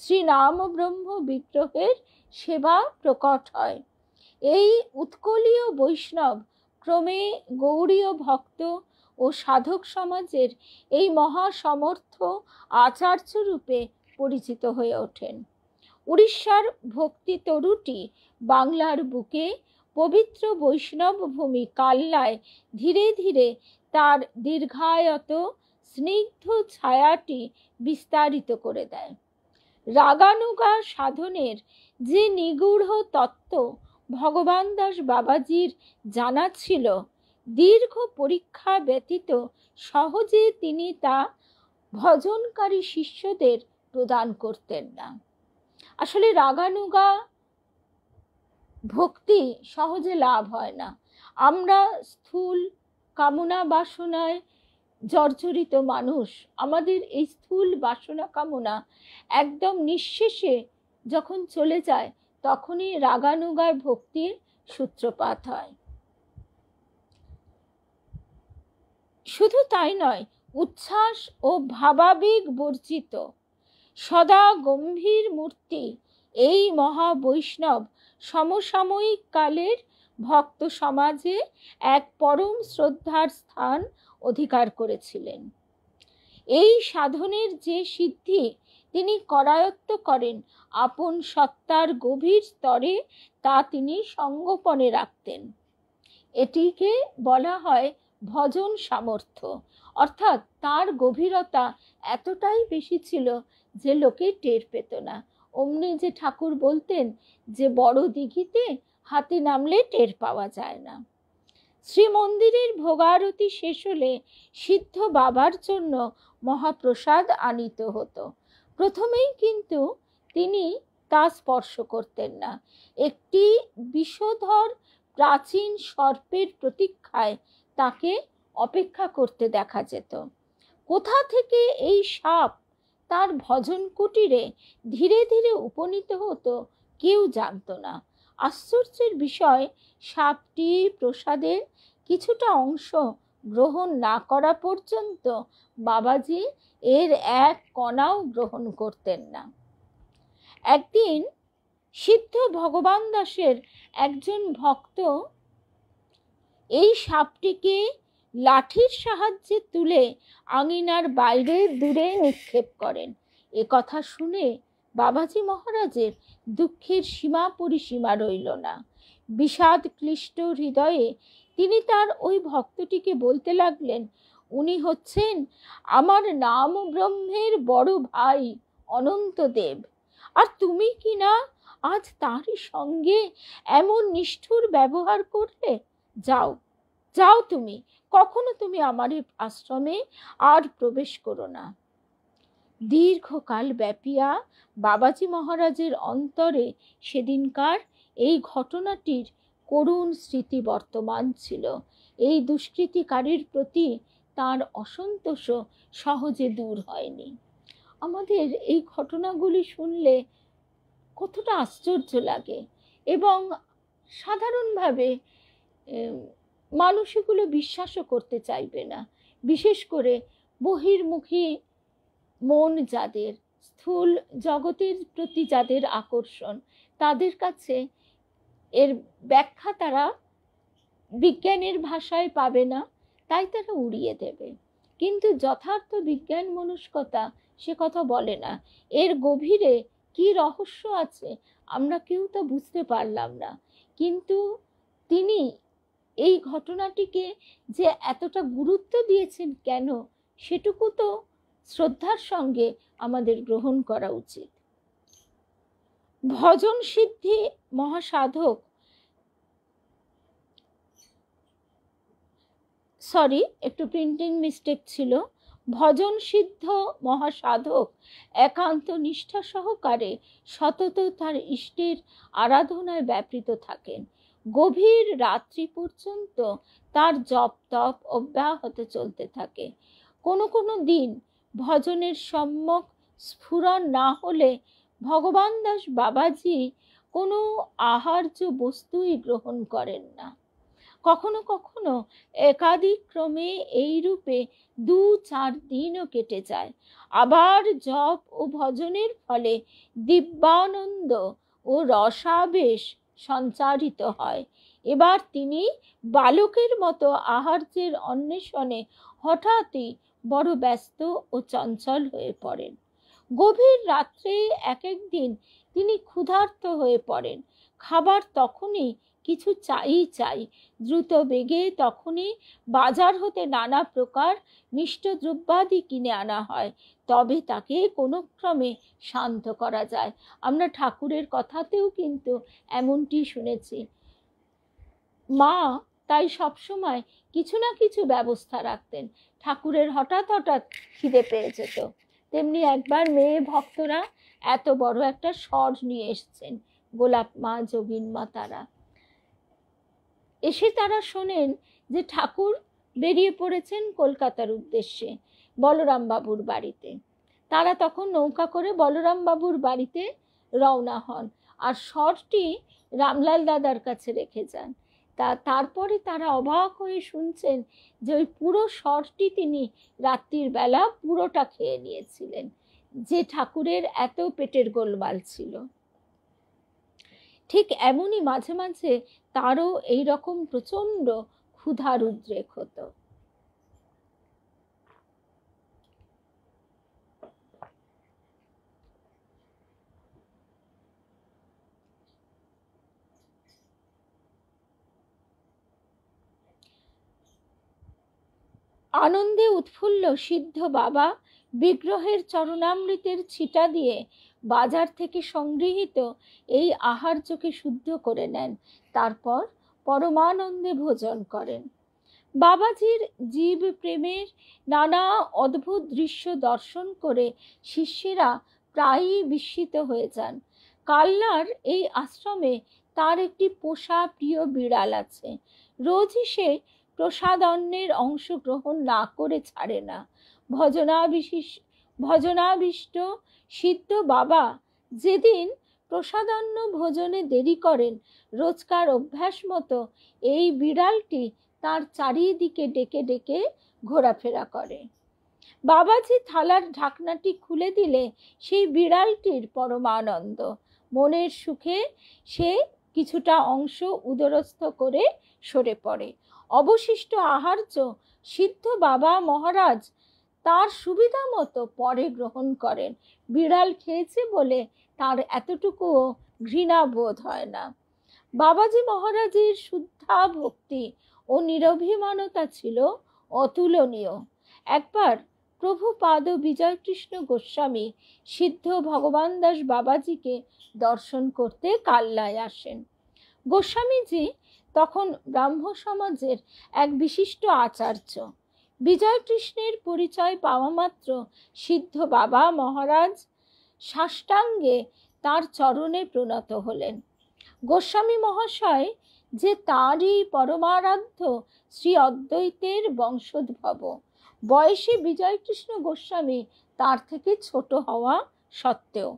শ্রী রাম ব্রহ্ম বিগ্রহের সেবা প্রকট হয়। এই উৎকলীয় বৈষ্ণব ক্রমে গৌড়ীয় ভক্ত ও সাধক সমাজের এই মহাসমর্থ আচার্য রূপে পরিচিত হয়ে ওঠেন। উড়িষ্যার ভক্তি তরুটি বাংলার বুকে পবিত্র বৈষ্ণব ভূমি কাল্লায় ধীরে ধীরে তার দীর্ঘায়ত স্নিগ্ধ ছায়াটি বিস্তারিত করে দেয়। রাগানুগা সাধনের যে নিগূঢ় তত্ত্ব ভগবান দাস বাবাজির জানা ছিল, দীর্ঘ পরীক্ষা ব্যতীত সহজে তিনি তা ভজনকারী শিষ্যদের প্রদান করতেন না। আসলে রাগানুগা ভক্তি সহজে লাভ হয় না। আমরা স্থূল কামনা বাসনায় জর্জরিত মানুষ। আমাদের এই স্থূল বাসনা কামনা একদম নিঃশেষে যখন চলে যায়, তখনই রাগানুগার ভক্তির সূত্রপাত হয়। শুধু তাই নয়, উচ্ছ্বাস ও ভাবাবেগ বর্জিত সদা গম্ভীর মূর্তি এই মহাবৈষ্ণব সমসাময়িক কালের ভক্ত সমাজে এক পরম শ্রদ্ধার স্থান অধিকার করেছিলেন। এই সাধনের যে সিদ্ধি তিনি করায়ত্ত করেন, আপন সত্তার গভীর স্তরে তা তিনি সংগোপনে রাখতেন। এটিকে বলা হয় ভজন সামর্থ্য। অর্থাৎ তার গভীরতা এতটাই বেশি ছিল যে লোকে টের পেত না। অমনি যে ঠাকুর বলতেন যে বড় দিঘিতে হাতি নামলে টের পাওয়া যায় না। শ্রীমন্দিরের ভোগারতি শেষ হলে সিদ্ধ বাবার জন্য মহাপ্রসাদ আনিত হতো। প্রথমেই কিন্তু তিনি তা স্পর্শ করতেন না। একটি বিষধর প্রাচীন সর্পের প্রতীক্ষায় তাকে অপেক্ষা করতে দেখা যেত। কোথা থেকে এই সাপ তার ভজন কুটিরে ধীরে ধীরে উপনীত হতো কেউ জানত না। আশ্চর্যের বিষয়, সাপটি প্রসাদের কিছুটা অংশ গ্রহণ না করা পর্যন্ত বাবাজি এর এক কণাও গ্রহণ করতেন না। একদিন সিদ্ধ ভগবান দাসের একজন ভক্ত এই সাপটিকে লাঠির সাহায্যে তুলে আঙিনার বাইরে দূরে নিক্ষেপ করেন। এ কথা শুনে বাবাজি মহারাজের দুঃখের সীমা পরিসীমা রইল না। বিষাদ ক্লিষ্ট হৃদয়ে তিনি তার ওই ভক্তটিকে বলতে লাগলেন, উনি হচ্ছেন আমার নাম ব্রহ্মের বড় ভাই অনন্তদেব, আর তুমি কি না আজ তারই সঙ্গে এমন নিষ্ঠুর ব্যবহার করলে? যাও যাও, তুমি কখনো তুমি আমার আশ্রমে আর প্রবেশ করো না। দীর্ঘকাল ব্যাপিয়া বাবাজি মহারাজের অন্তরে সেদিনকার এই ঘটনাটির করুণ স্মৃতি বর্তমান ছিল। এই দুষ্কৃতিকারীর প্রতি তার অসন্তোষ সহজে দূর হয়নি। আমাদের এই ঘটনাগুলি শুনলে কতটা আশ্চর্য লাগে, এবং সাধারণভাবে মানুষ এগুলো বিশ্বাসও করতে চাইবে না। বিশেষ করে বহির্মুখী মন যাদের, স্থূল জগতের প্রতি যাদের আকর্ষণ, তাদের কাছে এর ব্যাখ্যা তারা বিজ্ঞানের ভাষায় পাবে না, তাই তারা উড়িয়ে দেবে। কিন্তু যথার্থ বিজ্ঞান মনস্কতা সে কথা বলে না। এর গভীরে কি রহস্য আছে আমরা কেউ তা বুঝতে পারলাম না, কিন্তু তিনি এই ঘটনাটিকে যে এতটা গুরুত্ব দিয়েছেন কেন, সেটুকু তো শ্রদ্ধার সঙ্গে আমাদের গ্রহণ করা উচিত। ভজন সিদ্ধি মহাসাধক, সরি একটু প্রিন্টিং মিস্টেক ছিল, ভজন সিদ্ধ মহাসাধক একান্ত নিষ্ঠা সহকারে সতত তার ইষ্টের আরাধনায় ব্যাপৃত থাকেন। গভীর রাত্রি পর্যন্ত তার জপ তপ অব্যাহত চলতে থাকে। কোনো কোনো দিন ভজনের সম্যক স্ফুরণ না হলে ভগবান দাস বাবাজি কোনো আহার্য বস্তুই গ্রহণ করেন না। কখনো কখনো একাধিক ক্রমে এই রূপে 2-4 দিনও কেটে যায়। আবার জপ ও ভজনের ফলে দিব্যানন্দ ও রসাবেশ সঞ্চারিত হয়। এবার তিনি বালকের মতো আহার্যের অন্বেষণে হঠাৎই বড় ব্যস্ত ও চঞ্চল হয়ে পড়েন। গভীর রাত্রে এক এক দিন তিনি ক্ষুধার্ত হয়ে পড়েন। খাবার তখনই কিছু চাই। দ্রুত বেগে তখনই বাজার হতে নানা প্রকার মিষ্ট দ্রব্যাদি কিনে আনা হয়, তবে তাকে কোনো ক্রমে শান্ত করা যায়। আমরা ঠাকুরের কথাতেও কিন্তু এমনটি শুনেছি। মা তাই সবসময় কিছু না কিছু ব্যবস্থা রাখতেন। ঠাকুরের হঠাৎ হঠাৎ খিদে পেয়ে যেত। তেমনি একবার মেয়ে ভক্তরা এত বড় একটা স্বর নিয়ে এসছেন, গোলাপ মা, যোগিন মা, তারা এসে তারা শোনেন যে ঠাকুর বেরিয়ে পড়েছেন কলকাতার উদ্দেশ্যে বলরাম বাবুর বাড়িতে। তারা তখন নৌকা করে বলরাম বাবুর বাড়িতে রওনা হন আর স্বরটি রামলাল দাদার কাছে রেখে যান। তারপরে তারা অবাক হয়ে শুনছেন যে ওই পুরো স্বরটি তিনি রাত্রির বেলা পুরোটা খেয়ে নিয়েছিলেন, যে ঠাকুরের এত পেটের গোলমাল ছিল। ঠিক এমনই মাঝে মাঝে তারও এইরকম প্রচন্ড ক্ষুধার উদ্রেক হতো। আনন্দে উৎফুল্ল সিদ্ধ বাবা বিগ্রহের চরণামৃতের ছিটা দিয়ে বাজার থেকে সংগৃহীত এই আহার্যকে শুদ্ধ করে নেন, তারপর পরমানন্দে ভোজন করেন। বাবাজির জীব প্রেমের নানা অদ্ভুত দৃশ্য দর্শন করে শিষ্যেরা প্রায়ই বিস্মিত হয়ে যান। কাল্লার এই আশ্রমে তার একটি পোষা প্রিয় বিড়াল আছে। রোজই সে প্রসাদান্নের অংশগ্রহণ না করে ছাড়ে না। ভজনাবিষ্ট সিদ্ধ বাবা যেদিন প্রসাদান্ন ভোজনে দেরি করেন, রোজকার অভ্যাস মতো এই বিড়ালটি তার চারিদিকে ডেকে ডেকে ঘোরাফেরা করে। বাবাজি থালার ঢাকনাটি খুলে দিলে সেই বিড়ালটির পরমানন্দ। মনের সুখে সে কিছুটা অংশ উদরস্থ করে সরে পড়ে। অবশিষ্ট আহার্য সিদ্ধ বাবা মহারাজ তার সুবিধা মতো পরে গ্রহণ করেন। বিড়াল খেয়েছে বলে তার এতটুকুও ঘৃণা বোধ হয় না। বাবাজি মহারাজের শুদ্ধা ভক্তি ও নিরভিমানতা ছিল অতুলনীয়। একবার প্রভুপাদ বিজয়কৃষ্ণ গোস্বামী সিদ্ধ ভগবান দাস বাবাজিকে দর্শন করতে কাল্লায় আসেন। গোস্বামীজি তখন ব্রাহ্ম সমাজের এক বিশিষ্ট আচার্য। বিজয়কৃষ্ণের পরিচয় পাওয়া মাত্র সিদ্ধ বাবা মহারাজ সাষ্টাঙ্গে তার চরণে প্রণত হলেন। গোস্বামী মহাশয় যে তাঁরই পরমারাধ্য শ্রী অদ্বৈতের বংশোদ্ভব। বয়সে বিজয়কৃষ্ণ গোস্বামী তার থেকে ছোট হওয়া সত্ত্বেও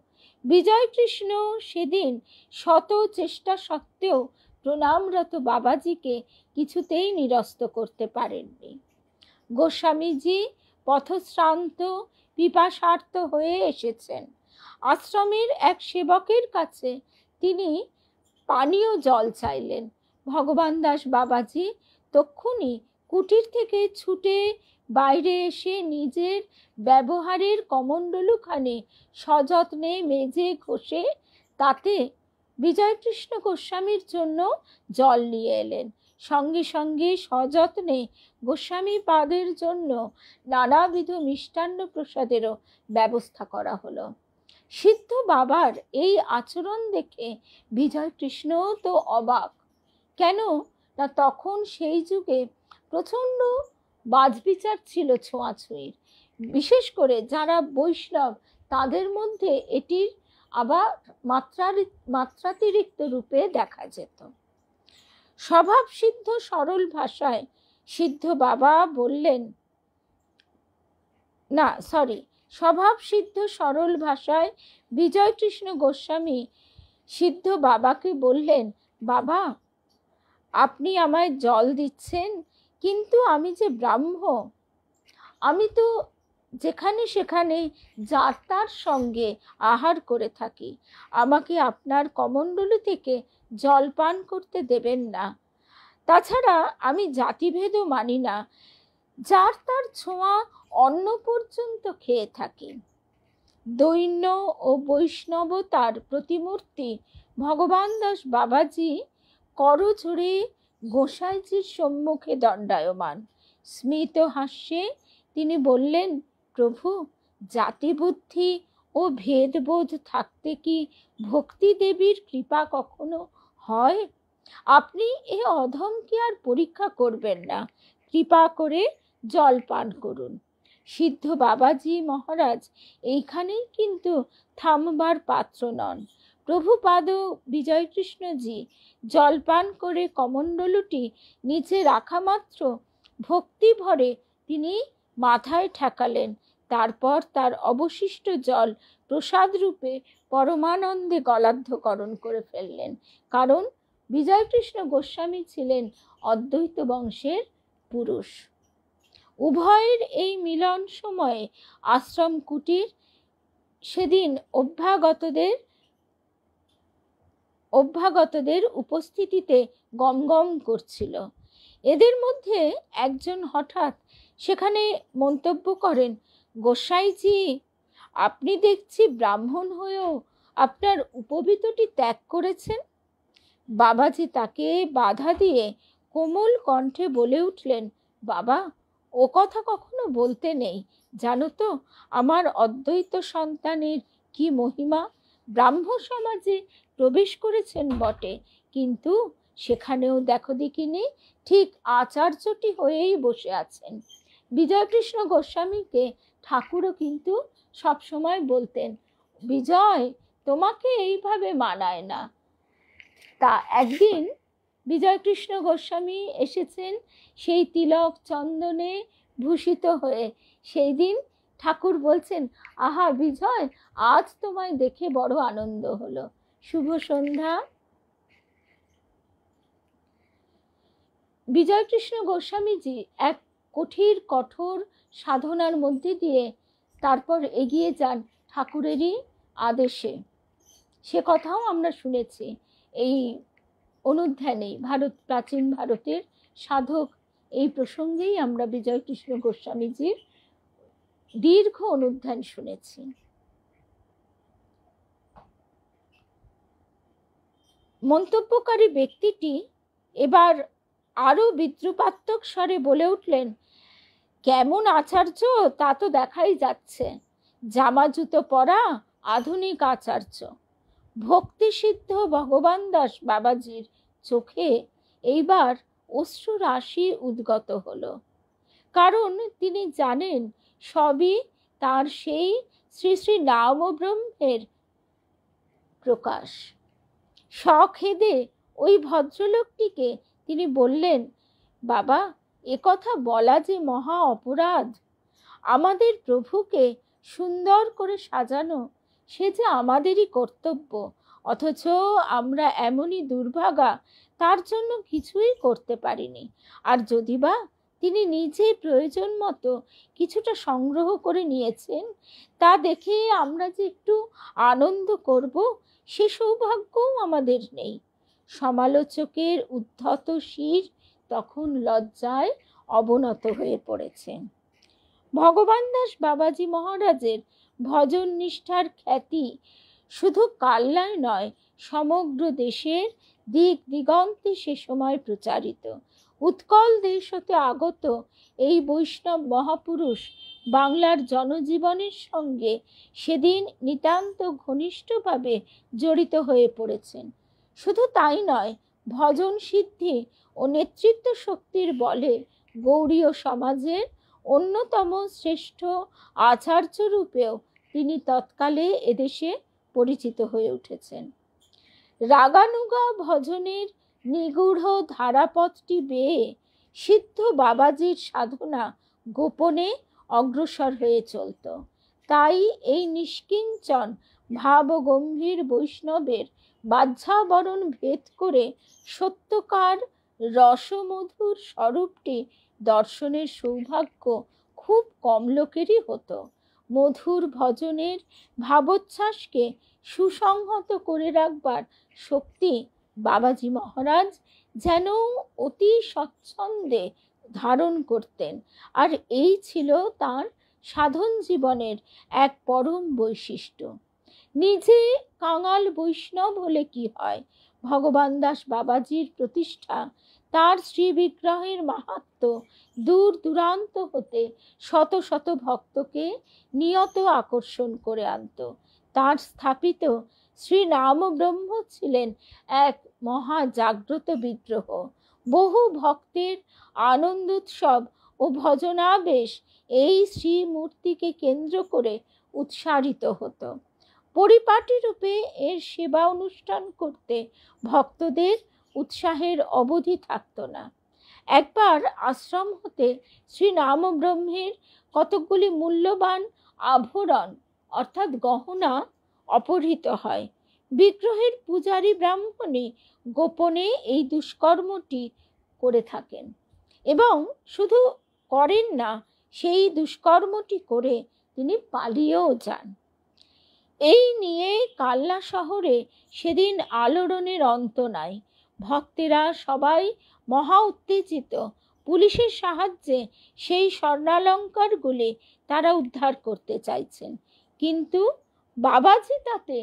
বিজয়কৃষ্ণ সেদিন শত চেষ্টা সত্ত্বেও প্রণামরত বাবাজিকে কিছুতেই নিরস্ত করতে পারেননি। গোস্বামীজি পথশ্রান্ত পিপাসার্ত হয়ে এসেছেন। আশ্রমের এক সেবকের কাছে তিনি পানীয় জল চাইলেন। ভগবান দাস বাবাজি তক্ষুনি কুটির থেকে ছুটে বাইরে এসে নিজের ব্যবহারের কমণ্ডলুখানি সযত্নে মেজে ঘষে তাতে বিজয়কৃষ্ণ গোস্বামীর জন্য জল নিয়ে এলেন। সঙ্গে সঙ্গে সযত্নে গোস্বামী পাদের জন্য নানাবিধ মিষ্টান্ন প্রসাদেরও ব্যবস্থা করা হলো। সিদ্ধ বাবার এই আচরণ দেখে বিজয়কৃষ্ণ তো অবাক। কেন না তখন সেই যুগে প্রচণ্ড বাজবিচার ছিল ছোঁয়াছুঁয়ির, বিশেষ করে যারা বৈষ্ণব তাদের মধ্যে এটির আবার মাত্রাতিরিক্ত রূপে দেখা যেত। স্বভাব সিদ্ধ সরল ভাষায় সিদ্ধ বাবা বললেন, স্বভাব সিদ্ধ সরল ভাষায় বিজয়কৃষ্ণ গোস্বামী সিদ্ধ বাবাকে বললেন, বাবা আপনি আমায় জল দিচ্ছেন, কিন্তু আমি যে ব্রাহ্ম, আমি তো যেখানে সেখানে যার তার সঙ্গে আহার করে থাকি, আমাকে আপনার কমণ্ডলু থেকে জল পান করতে দেবেন না। তাছাড়া আমি জাতিভেদও মানি না, যার তার ছোঁয়া অন্ন পর্যন্ত খেয়ে থাকি। দৈন্য ও বৈষ্ণবতার প্রতিমূর্তি ভগবান দাস বাবাজি করজোড়ে গোসাইজির সম্মুখে দণ্ডায়মান। স্মিত হাস্যে তিনি বললেন, প্রভু, জাতিবুদ্ধি ও ভেদবোধ থাকতে কি ভক্তি দেবীর কৃপা কখনো হয়? আপনি এ অধমকে আর পরীক্ষা করবেন না, কৃপা করে জল পান করুন। সিদ্ধ বাবাজি মহারাজ এইখানেই কিন্তু থামবার পাত্র নন। প্রভুপাদ বিজয়কৃষ্ণজি জলপান করে কমণ্ডলুটি নিচে রাখা মাত্র ভক্তি ভরে তিনি মাথায় ঠেকালেন। তারপর তার অবশিষ্ট জল প্রসাদ রূপে পরমানন্দে গলাধ্যকরণ করে ফেললেন। কারণ বিজয়কৃষ্ণ গোস্বামী ছিলেন অদ্বৈত বংশের পুরুষ। উভয়ের এই মিলন সময়ে আশ্রম কুটির সেদিন অভ্যাগতদের উপস্থিতিতে গমগম করছিল। এদের মধ্যে একজন হঠাৎ সেখানে মন্তব্য করেন, গোসাইজি, আপনি দেখছি ব্রাহ্মণ হয়েও আপনার উপবীতটি ত্যাগ করেছেন। বাবাজি তাকে বাধা দিয়ে কোমল কণ্ঠে বলে উঠলেন, বাবা, ও কথা কখনো বলতে নেই। জানো তো আমার অদ্বৈত সন্তানের কি মহিমা। ব্রাহ্ম সমাজে প্রবেশ করেছেন বটে, কিন্তু সেখানেও দেখো দেখিনি ঠিক আচার্যটি হয়েই বসে আছেন। বিজয়কৃষ্ণ গোস্বামীকে ঠাকুরও কিন্তু সবসময় বলতেন, বিজয়, তোমাকে এইভাবে মানায় না। তা একদিন বিজয়কৃষ্ণ গোস্বামী এসেছেন সেই তিলক চন্দনে ভূষিত হয়ে। সেই দিন ঠাকুর বলছেন, আহা বিজয়, আজ তোমায় দেখে বড় আনন্দ হলো। শুভ সন্ধ্যা। বিজয়কৃষ্ণ গোস্বামীজি এক কঠোর সাধনার মধ্যে দিয়ে তারপর এগিয়ে যান ঠাকুরেরই আদেশে। সে কথাও আমরা শুনেছি এই অনুধ্যানেই। প্রাচীন ভারতের সাধক এই প্রসঙ্গেই আমরা বিজয়কৃষ্ণ গোস্বামীজির দীর্ঘ অনুধ্যান শুনেছি। মন্তব্যকারী ব্যক্তিটি এবার আরো বিদ্রুপাত্মক স্বরে বলে উঠলেন, কেমন আচার্য তা তো দেখাই যাচ্ছে, জামা জুতো পরা আধুনিক আচার্য। ভক্তি সিদ্ধ ভগবান দাস বাবাজির চোখে এইবার অশ্রু রাশি উদ্গত হলো। কারণ তিনি জানেন সবই তার সেই শ্রী শ্রী নামব্রহ্মের প্রকাশ। সখেদে ওই ভদ্রলোকটিকে তিনি বললেন, বাবা, একথা বলা যে মহা অপরাধ। আমাদের প্রভুকে সুন্দর করে সাজানো সে যে আমাদেরই কর্তব্য, অথচ আমরা এমনই দুর্ভাগা, তার জন্য কিছুই করতে পারিনি। আর যদি বা তিনি নিজে প্রয়োজন মতো কিছুটা সংগ্রহ করে নিয়েছেন, তা দেখে আমরা যে একটু আনন্দ করব, সে সৌভাগ্যও আমাদের নেই। সমালোচকের উদ্ধত শির তখন লজ্জায় অবনত হয়ে পড়েছেন। ভগবান দাস বাবাজি মহারাজের ভজন নিষ্ঠার খ্যাতি শুধু কাল্লায় নয়, সমগ্র দেশের দিক দিগন্তে সে সময় প্রচারিত। উৎকল দেশ হতে আগত এই বৈষ্ণব মহাপুরুষ বাংলার জনজীবনের সঙ্গে সেদিন নিতান্ত ঘনিষ্ঠভাবে জড়িত হয়ে পড়েছেন। শুধু তাই নয়, ভজন সিদ্ধি ও নেতৃত্ব শক্তির বলে গৌড়ীয় সমাজের অন্যতম শ্রেষ্ঠ আচার্য রূপেও তিনি তৎকালে এদেশে পরিচিত হয়ে উঠেছেন। রাগানুগা ভজনের নিগূঢ় ধারাপথটি বেয়ে সিদ্ধ বাবাজির সাধনা গোপনে অগ্রসর হয়ে চলত। তাই এই নিষ্কিঞ্চন ভাবগম্ভীর বৈষ্ণবের বাহ্যাবরণ ভেদ করে সত্যকার রসমধুর স্বরূপটি দর্শনের সৌভাগ্য খুব কম লোকেরই হতো। মধুর ভজনের ভাবোচ্ছ্বাসকে সুসংহত করে রাখবার শক্তি বাবাজি মহারাজ যেন অতি স্বচ্ছন্দে ধারণ করতেন, আর এই ছিল তার সাধন জীবনের এক পরম বৈশিষ্ট্য। নিজে কাঙাল বৈষ্ণব হলে কি হয়, ভগবান দাস বাবাজির প্রতিষ্ঠা তার শ্রী বিগ্রহের মাহাত্ম্য দূর দূরান্ত হতে শত শত ভক্তকে নিয়ত আকর্ষণ করে আনত। তার স্থাপিত শ্রী নাম ব্রহ্ম ছিলেন এক মহা জাগ্রত বিগ্রহ। বহু ভক্তের আনন্দোৎসব ও ভজনাবেশ এই শ্রীমূর্তিকে কেন্দ্র করে উৎসারিত হতো। পরিপাটি রূপে এর সেবা অনুষ্ঠান করতে ভক্তদের উৎসাহের অবধি থাকত না। একবার আশ্রম হতে শ্রী নাম ব্রহ্মের কতকগুলি মূল্যবান আভরণ অর্থাৎ গহনা অপহৃত হয়। বিগ্রহের পূজারী ব্রাহ্মণী গোপনে এই দুষ্কর্মটি করে থাকেন এবং শুধু করেন না, সেই দুষ্কর্মটি করে তিনি পালিয়েও যান। এই নিয়ে কাল্লা শহরে সেদিন আলোড়নের অন্ত নাই। ভক্তেরা সবাই মহা উত্তেজিত। পুলিশের সাহায্যে সেই স্বর্ণালঙ্কারগুলি তারা উদ্ধার করতে চাইছেন, কিন্তু বাবাজি তাতে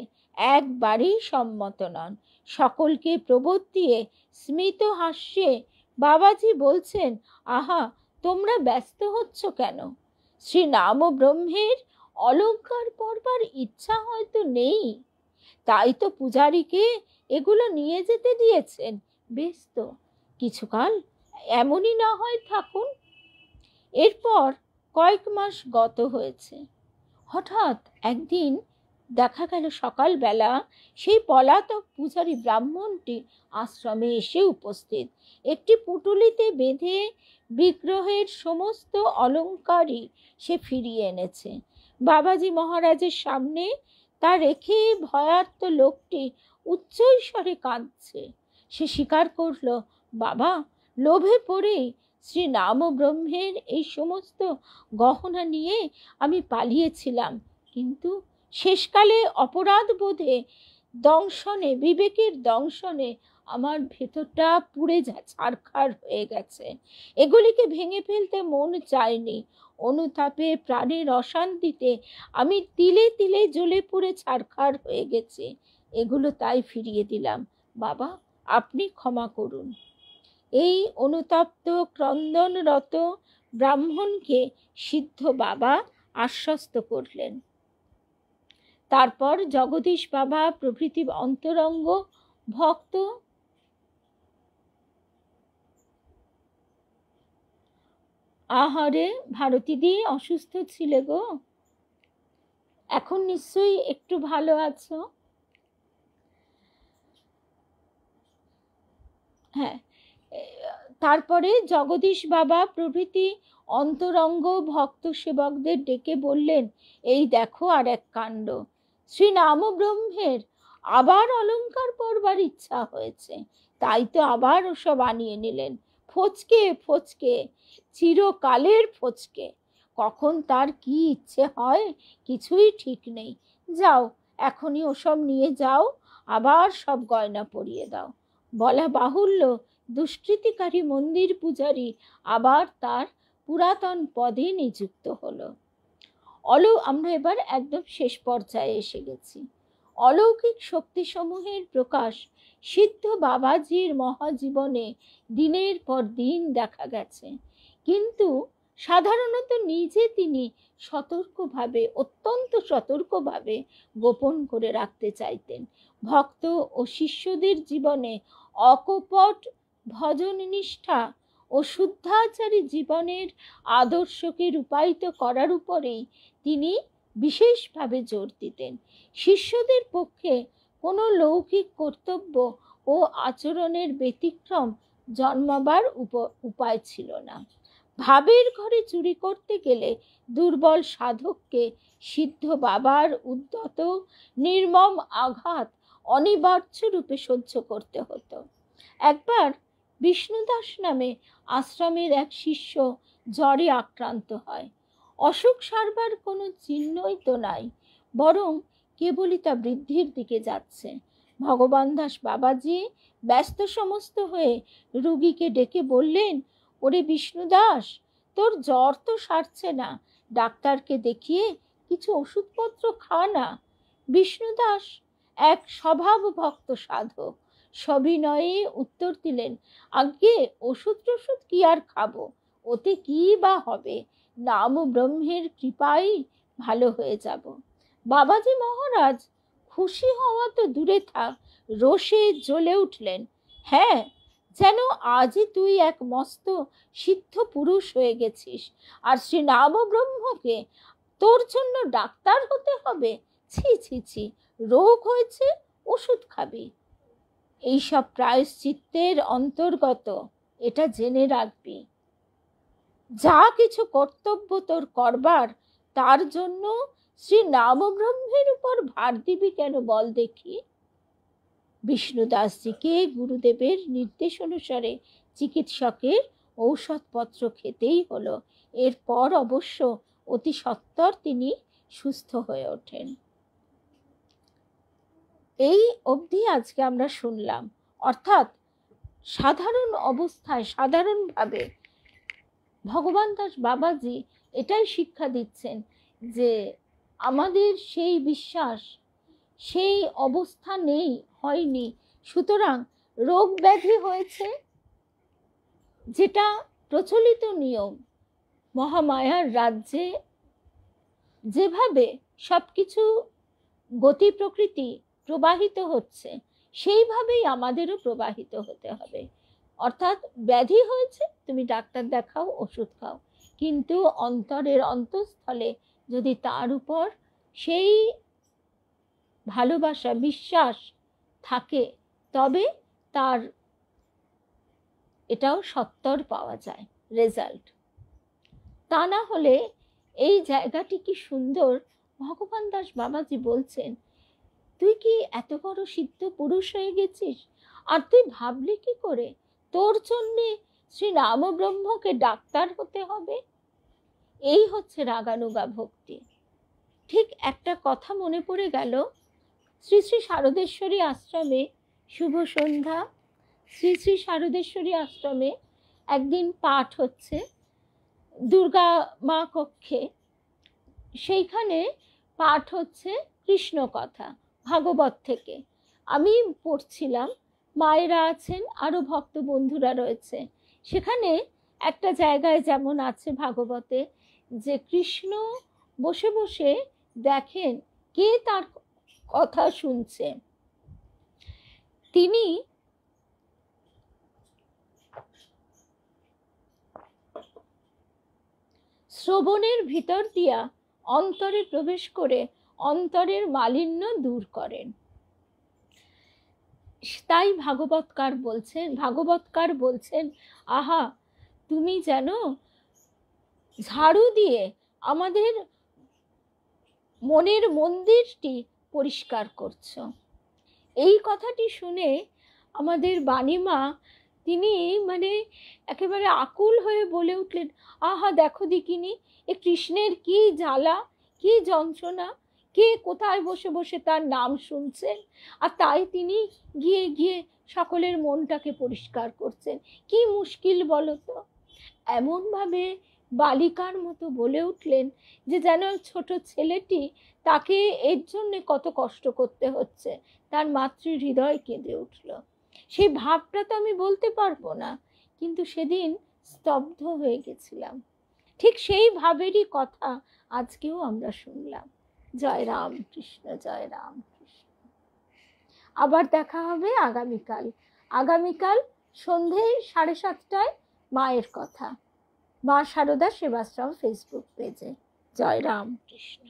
একবারেই সম্মত নন। সকলকে প্রবোধ দিয়ে স্মিত হাস্যে বাবাজি বলছেন, আহা, তোমরা ব্যস্ত হচ্ছ কেন? শ্রী নাম ব্রহ্মের অলঙ্কার পরবার ইচ্ছা হয়তো নেই, তাই তো পূজারীকে এগুলো নিয়ে যেতে দিয়েছেন। বেশ তো, কিছুকাল এমনই না হয় থাকুন। এরপর কয়েক মাস গত হয়েছে। হঠাৎ একদিন দেখা গেল সকালবেলা সেই পলাতক পূজারী ব্রাহ্মণটি আশ্রমে এসে উপস্থিত। একটি পুটুলিতে বেঁধে বিগ্রহের সমস্ত অলঙ্কারই সে ফিরিয়ে এনেছে। বাবাজি মহারাজের সামনে তা রেখে ভয়ার্ত লোকটি উচ্চৈস্বরে কাঁদছে। সে স্বীকার করল, বাবা, লোভে পড়েই শ্রী নাম ব্রহ্মের এই সমস্ত গহনা নিয়ে আমি পালিয়েছিলাম, কিন্তু শেষকালে অপরাধ বোধে দংশনে, বিবেকের দংশনে আমার ভেতরটা পুড়ে ছারখার হয়ে গেছে। এগুলিকে ভেঙে ফেলতে মন চায়নি। অনুতাপে, প্রাণের অশান্তিতে আমি তিলে তিলে জ্বলে পুড়ে ছারখার হয়ে গেছি। এগুলো তাই ফিরিয়ে দিলাম। বাবা, আপনি ক্ষমা করুন। এই অনুতপ্ত ক্রন্দনরত ব্রাহ্মণকে সিদ্ধ বাবা আশ্বস্ত করলেন। তারপর জগদীশ বাবা প্রভৃতি অন্তরঙ্গ ভক্ত আহারে, ভারতীদি অসুস্থ ছিলে গো? এখন নিশ্চয়ই একটু ভালো আছো? হ্যাঁ। তারপরে জগদীশ বাবা প্রভৃতি অন্তরঙ্গ ভক্ত সেবকদের ডেকে বললেন, এই দেখো আর এক কাণ্ড। শ্রী নাম ব্রহ্মের আবার অলঙ্কার পরবার ইচ্ছা হয়েছে, তাই তো আবার ওসব আনিয়ে নিলেন। ফচকে ফচকে, চিরকালের ফচকে। কখন তার কি ইচ্ছে হয় কিছুই ঠিক নেই। যাও, এখনই ওসব নিয়ে যাও, আবার সব গয়না পরিয়ে দাও। বলা বাহুল্য, দুষ্কৃতিকারী মন্দির পূজারী আবার তার পুরাতন পদে নিযুক্ত হলো। আমরা এবার একদম শেষ পর্যায়ে এসে গেছি। অলৌকিক শক্তিসমূহের প্রকাশ সিদ্ধ বাবাজির মহাজীবনে দিনের পর দিন দেখা গেছে, কিন্তু সাধারণত নিজে তিনি অত্যন্ত সতর্কভাবে গোপন করে রাখতে চাইতেন। ভক্ত ও শিষ্যদের জীবনে অকপট ভজন নিষ্ঠা ও শুদ্ধাচারী জীবনের আদর্শকে রূপায়িত করার উপরেই তিনি বিশেষভাবে জোর দিতেন। শিষ্যদের পক্ষে কোনো লৌকিক কর্তব্য ও আচরণের ব্যতিক্রম জন্মাবার উপায় ছিল না। ভাবের ঘরে চুরি করতে গেলে দুর্বল সাধককে সিদ্ধ বাবার উদ্যত নির্মম আঘাত অনিবার্য রূপে সহ্য করতে হতো। একবার বিষ্ণুদাস নামে আশ্রমের এক শিষ্য জ্বরে আক্রান্ত হয়। অসুখ সারবার কোনো চিহ্নই তো নাই, বরং কেবলই তা বৃদ্ধির দিকে যাচ্ছে। ভগবান দাস বাবাজি ব্যস্ত সমস্ত হয়ে রোগীকে ডেকে বললেন, ওরে বিষ্ণুদাস, তোর জ্বর তো সারছে না, ডাক্তারকে দেখিয়ে কিছু ওষুধপত্র খা না। বিষ্ণুদাস, এক স্বভাব ভক্ত সাধক, সবিনয়ে উত্তর দিলেন, আজ্ঞে ওষুধ টষুধ কি আর খাবো, ওতে কি বা হবে, নাম ব্রহ্মের কৃপায় ভালো হয়ে যাব। বাবাজি মহারাজ খুশি হওয়া তো দূরে থাক, রোষে জ্বলে উঠলেন, হ্যাঁ, যেন আজই তুই এক মস্ত সিদ্ধ পুরুষ হয়ে গেছিস, আর শ্রী নাম ব্রহ্মকে তোর জন্য ডাক্তার হতে হবে? ছি ছি ছি, রোগ হয়েছে, ওষুধ খাবি। এইসব প্রায়শ্চিত্তের অন্তর্গত, এটা জেনে রাখবি। যা কিছু কর্তব্য তোর করবার, তার জন্য শ্রী নাম ব্রহ্মের উপর ভার দিবি কেন বল দেখি। বিষ্ণুদাসজিকে গুরুদেবের নির্দেশ অনুসারে চিকিৎসকের ঔষধপত্র খেতেই হলো। এরপর অবশ্য অতি সত্বর তিনি সুস্থ হয়ে ওঠেন। এই অবধি আজকে আমরা শুনলাম। অর্থাৎ সাধারণ অবস্থায়, সাধারণভাবে ভগবান দাস বাবাজি এটাই শিক্ষা দিচ্ছেন যে আমাদের সেই বিশ্বাস, সেই অবস্থা হয়নি। সুতরাং রোগ ব্যাধি হয়েছে, যেটা প্রচলিত নিয়ম, মহামায়ার রাজ্যে যেভাবে সবকিছু গতি প্রকৃতি প্রবাহিত হচ্ছে, সেইভাবেই আমাদেরও প্রবাহিত হতে হবে। অর্থাৎ ব্যাধি হয়েছে, তুমি ডাক্তার দেখাও, ওষুধ খাও, কিন্তু অন্তরের অন্তঃস্থলে যদি তার উপর সেই ভালোবাসা, বিশ্বাস থাকে, তবে তার এটাও সত্তর পাওয়া যায় রেজাল্ট। তা না হলে এই জায়গাটি কি সুন্দর। ভগবান দাস বাবাজি বলছেন, তুই কি এত বড় সিদ্ধ পুরুষ হয়ে গেছিস, আর তুই ভাবলি কি করে তোর জন্যে শ্রী রাম ব্রহ্মকে ডাক্তার হতে হবে? এই হচ্ছে রাগানুগা ভক্তি। ঠিক একটা কথা মনে পড়ে গেল, শ্রী শ্রী শারদেশ্বরী আশ্রমে, শুভ সন্ধ্যা, শ্রী শ্রী শারদেশ্বরী আশ্রমে একদিন পাঠ হচ্ছে দুর্গা মা কক্ষে। সেইখানে পাঠ হচ্ছে কৃষ্ণ কথা ভাগবত থেকে। আমি পড়ছিলাম, মায়েরা আছেন, আরও ভক্ত বন্ধুরা রয়েছে। সেখানে একটা জায়গায় যেমন আছে ভাগবতে, যে কৃষ্ণ বসে বসে দেখেন কে তার কথা শুনছে। তিনি শ্রবণের ভিতর দিয়া অন্তরে প্রবেশ করে অন্তরের মালিন্য দূর করেন। তাই ভাগবতকার বলছেন, আহা, তুমি যেন ঝাড়ু দিয়ে আমাদের মনের মন্দিরটি পরিষ্কার করছো। এই কথাটি শুনে আমাদের বাণীমা, তিনি একেবারে আকুল হয়ে বলে উঠলেন, আহা, দেখো দেখিনি, এ কৃষ্ণের কি জ্বালা, কি যন্ত্রণা, কে কোথায় বসে বসে তার নাম শুনছেন, আর তাই তিনি গিয়ে গিয়ে সকলের মনটাকে পরিষ্কার করছেন। কি মুশকিল বলো তো। এমনভাবে বালিকার মতো বলে উঠলেন যে যেন ছোট ছেলেটি তাকে এর জন্যে কত কষ্ট করতে হচ্ছে, তার মাতৃ হৃদয় কেঁদে উঠল। সেই ভাবটা তো আমি বলতে পারবো না, কিন্তু সেদিন স্তব্ধ হয়ে গেছিলাম। ঠিক সেই ভাবেরই কথা আজকেও আমরা শুনলাম। জয় রাম কৃষ্ণ, জয় রাম কৃষ্ণ। আবার দেখা হবে আগামীকাল। আগামীকাল সন্ধে 7:30টায় মায়ের কথা, মা সারদা সেবাশ্রম ফেসবুক পেজে। জয় রাম কৃষ্ণ।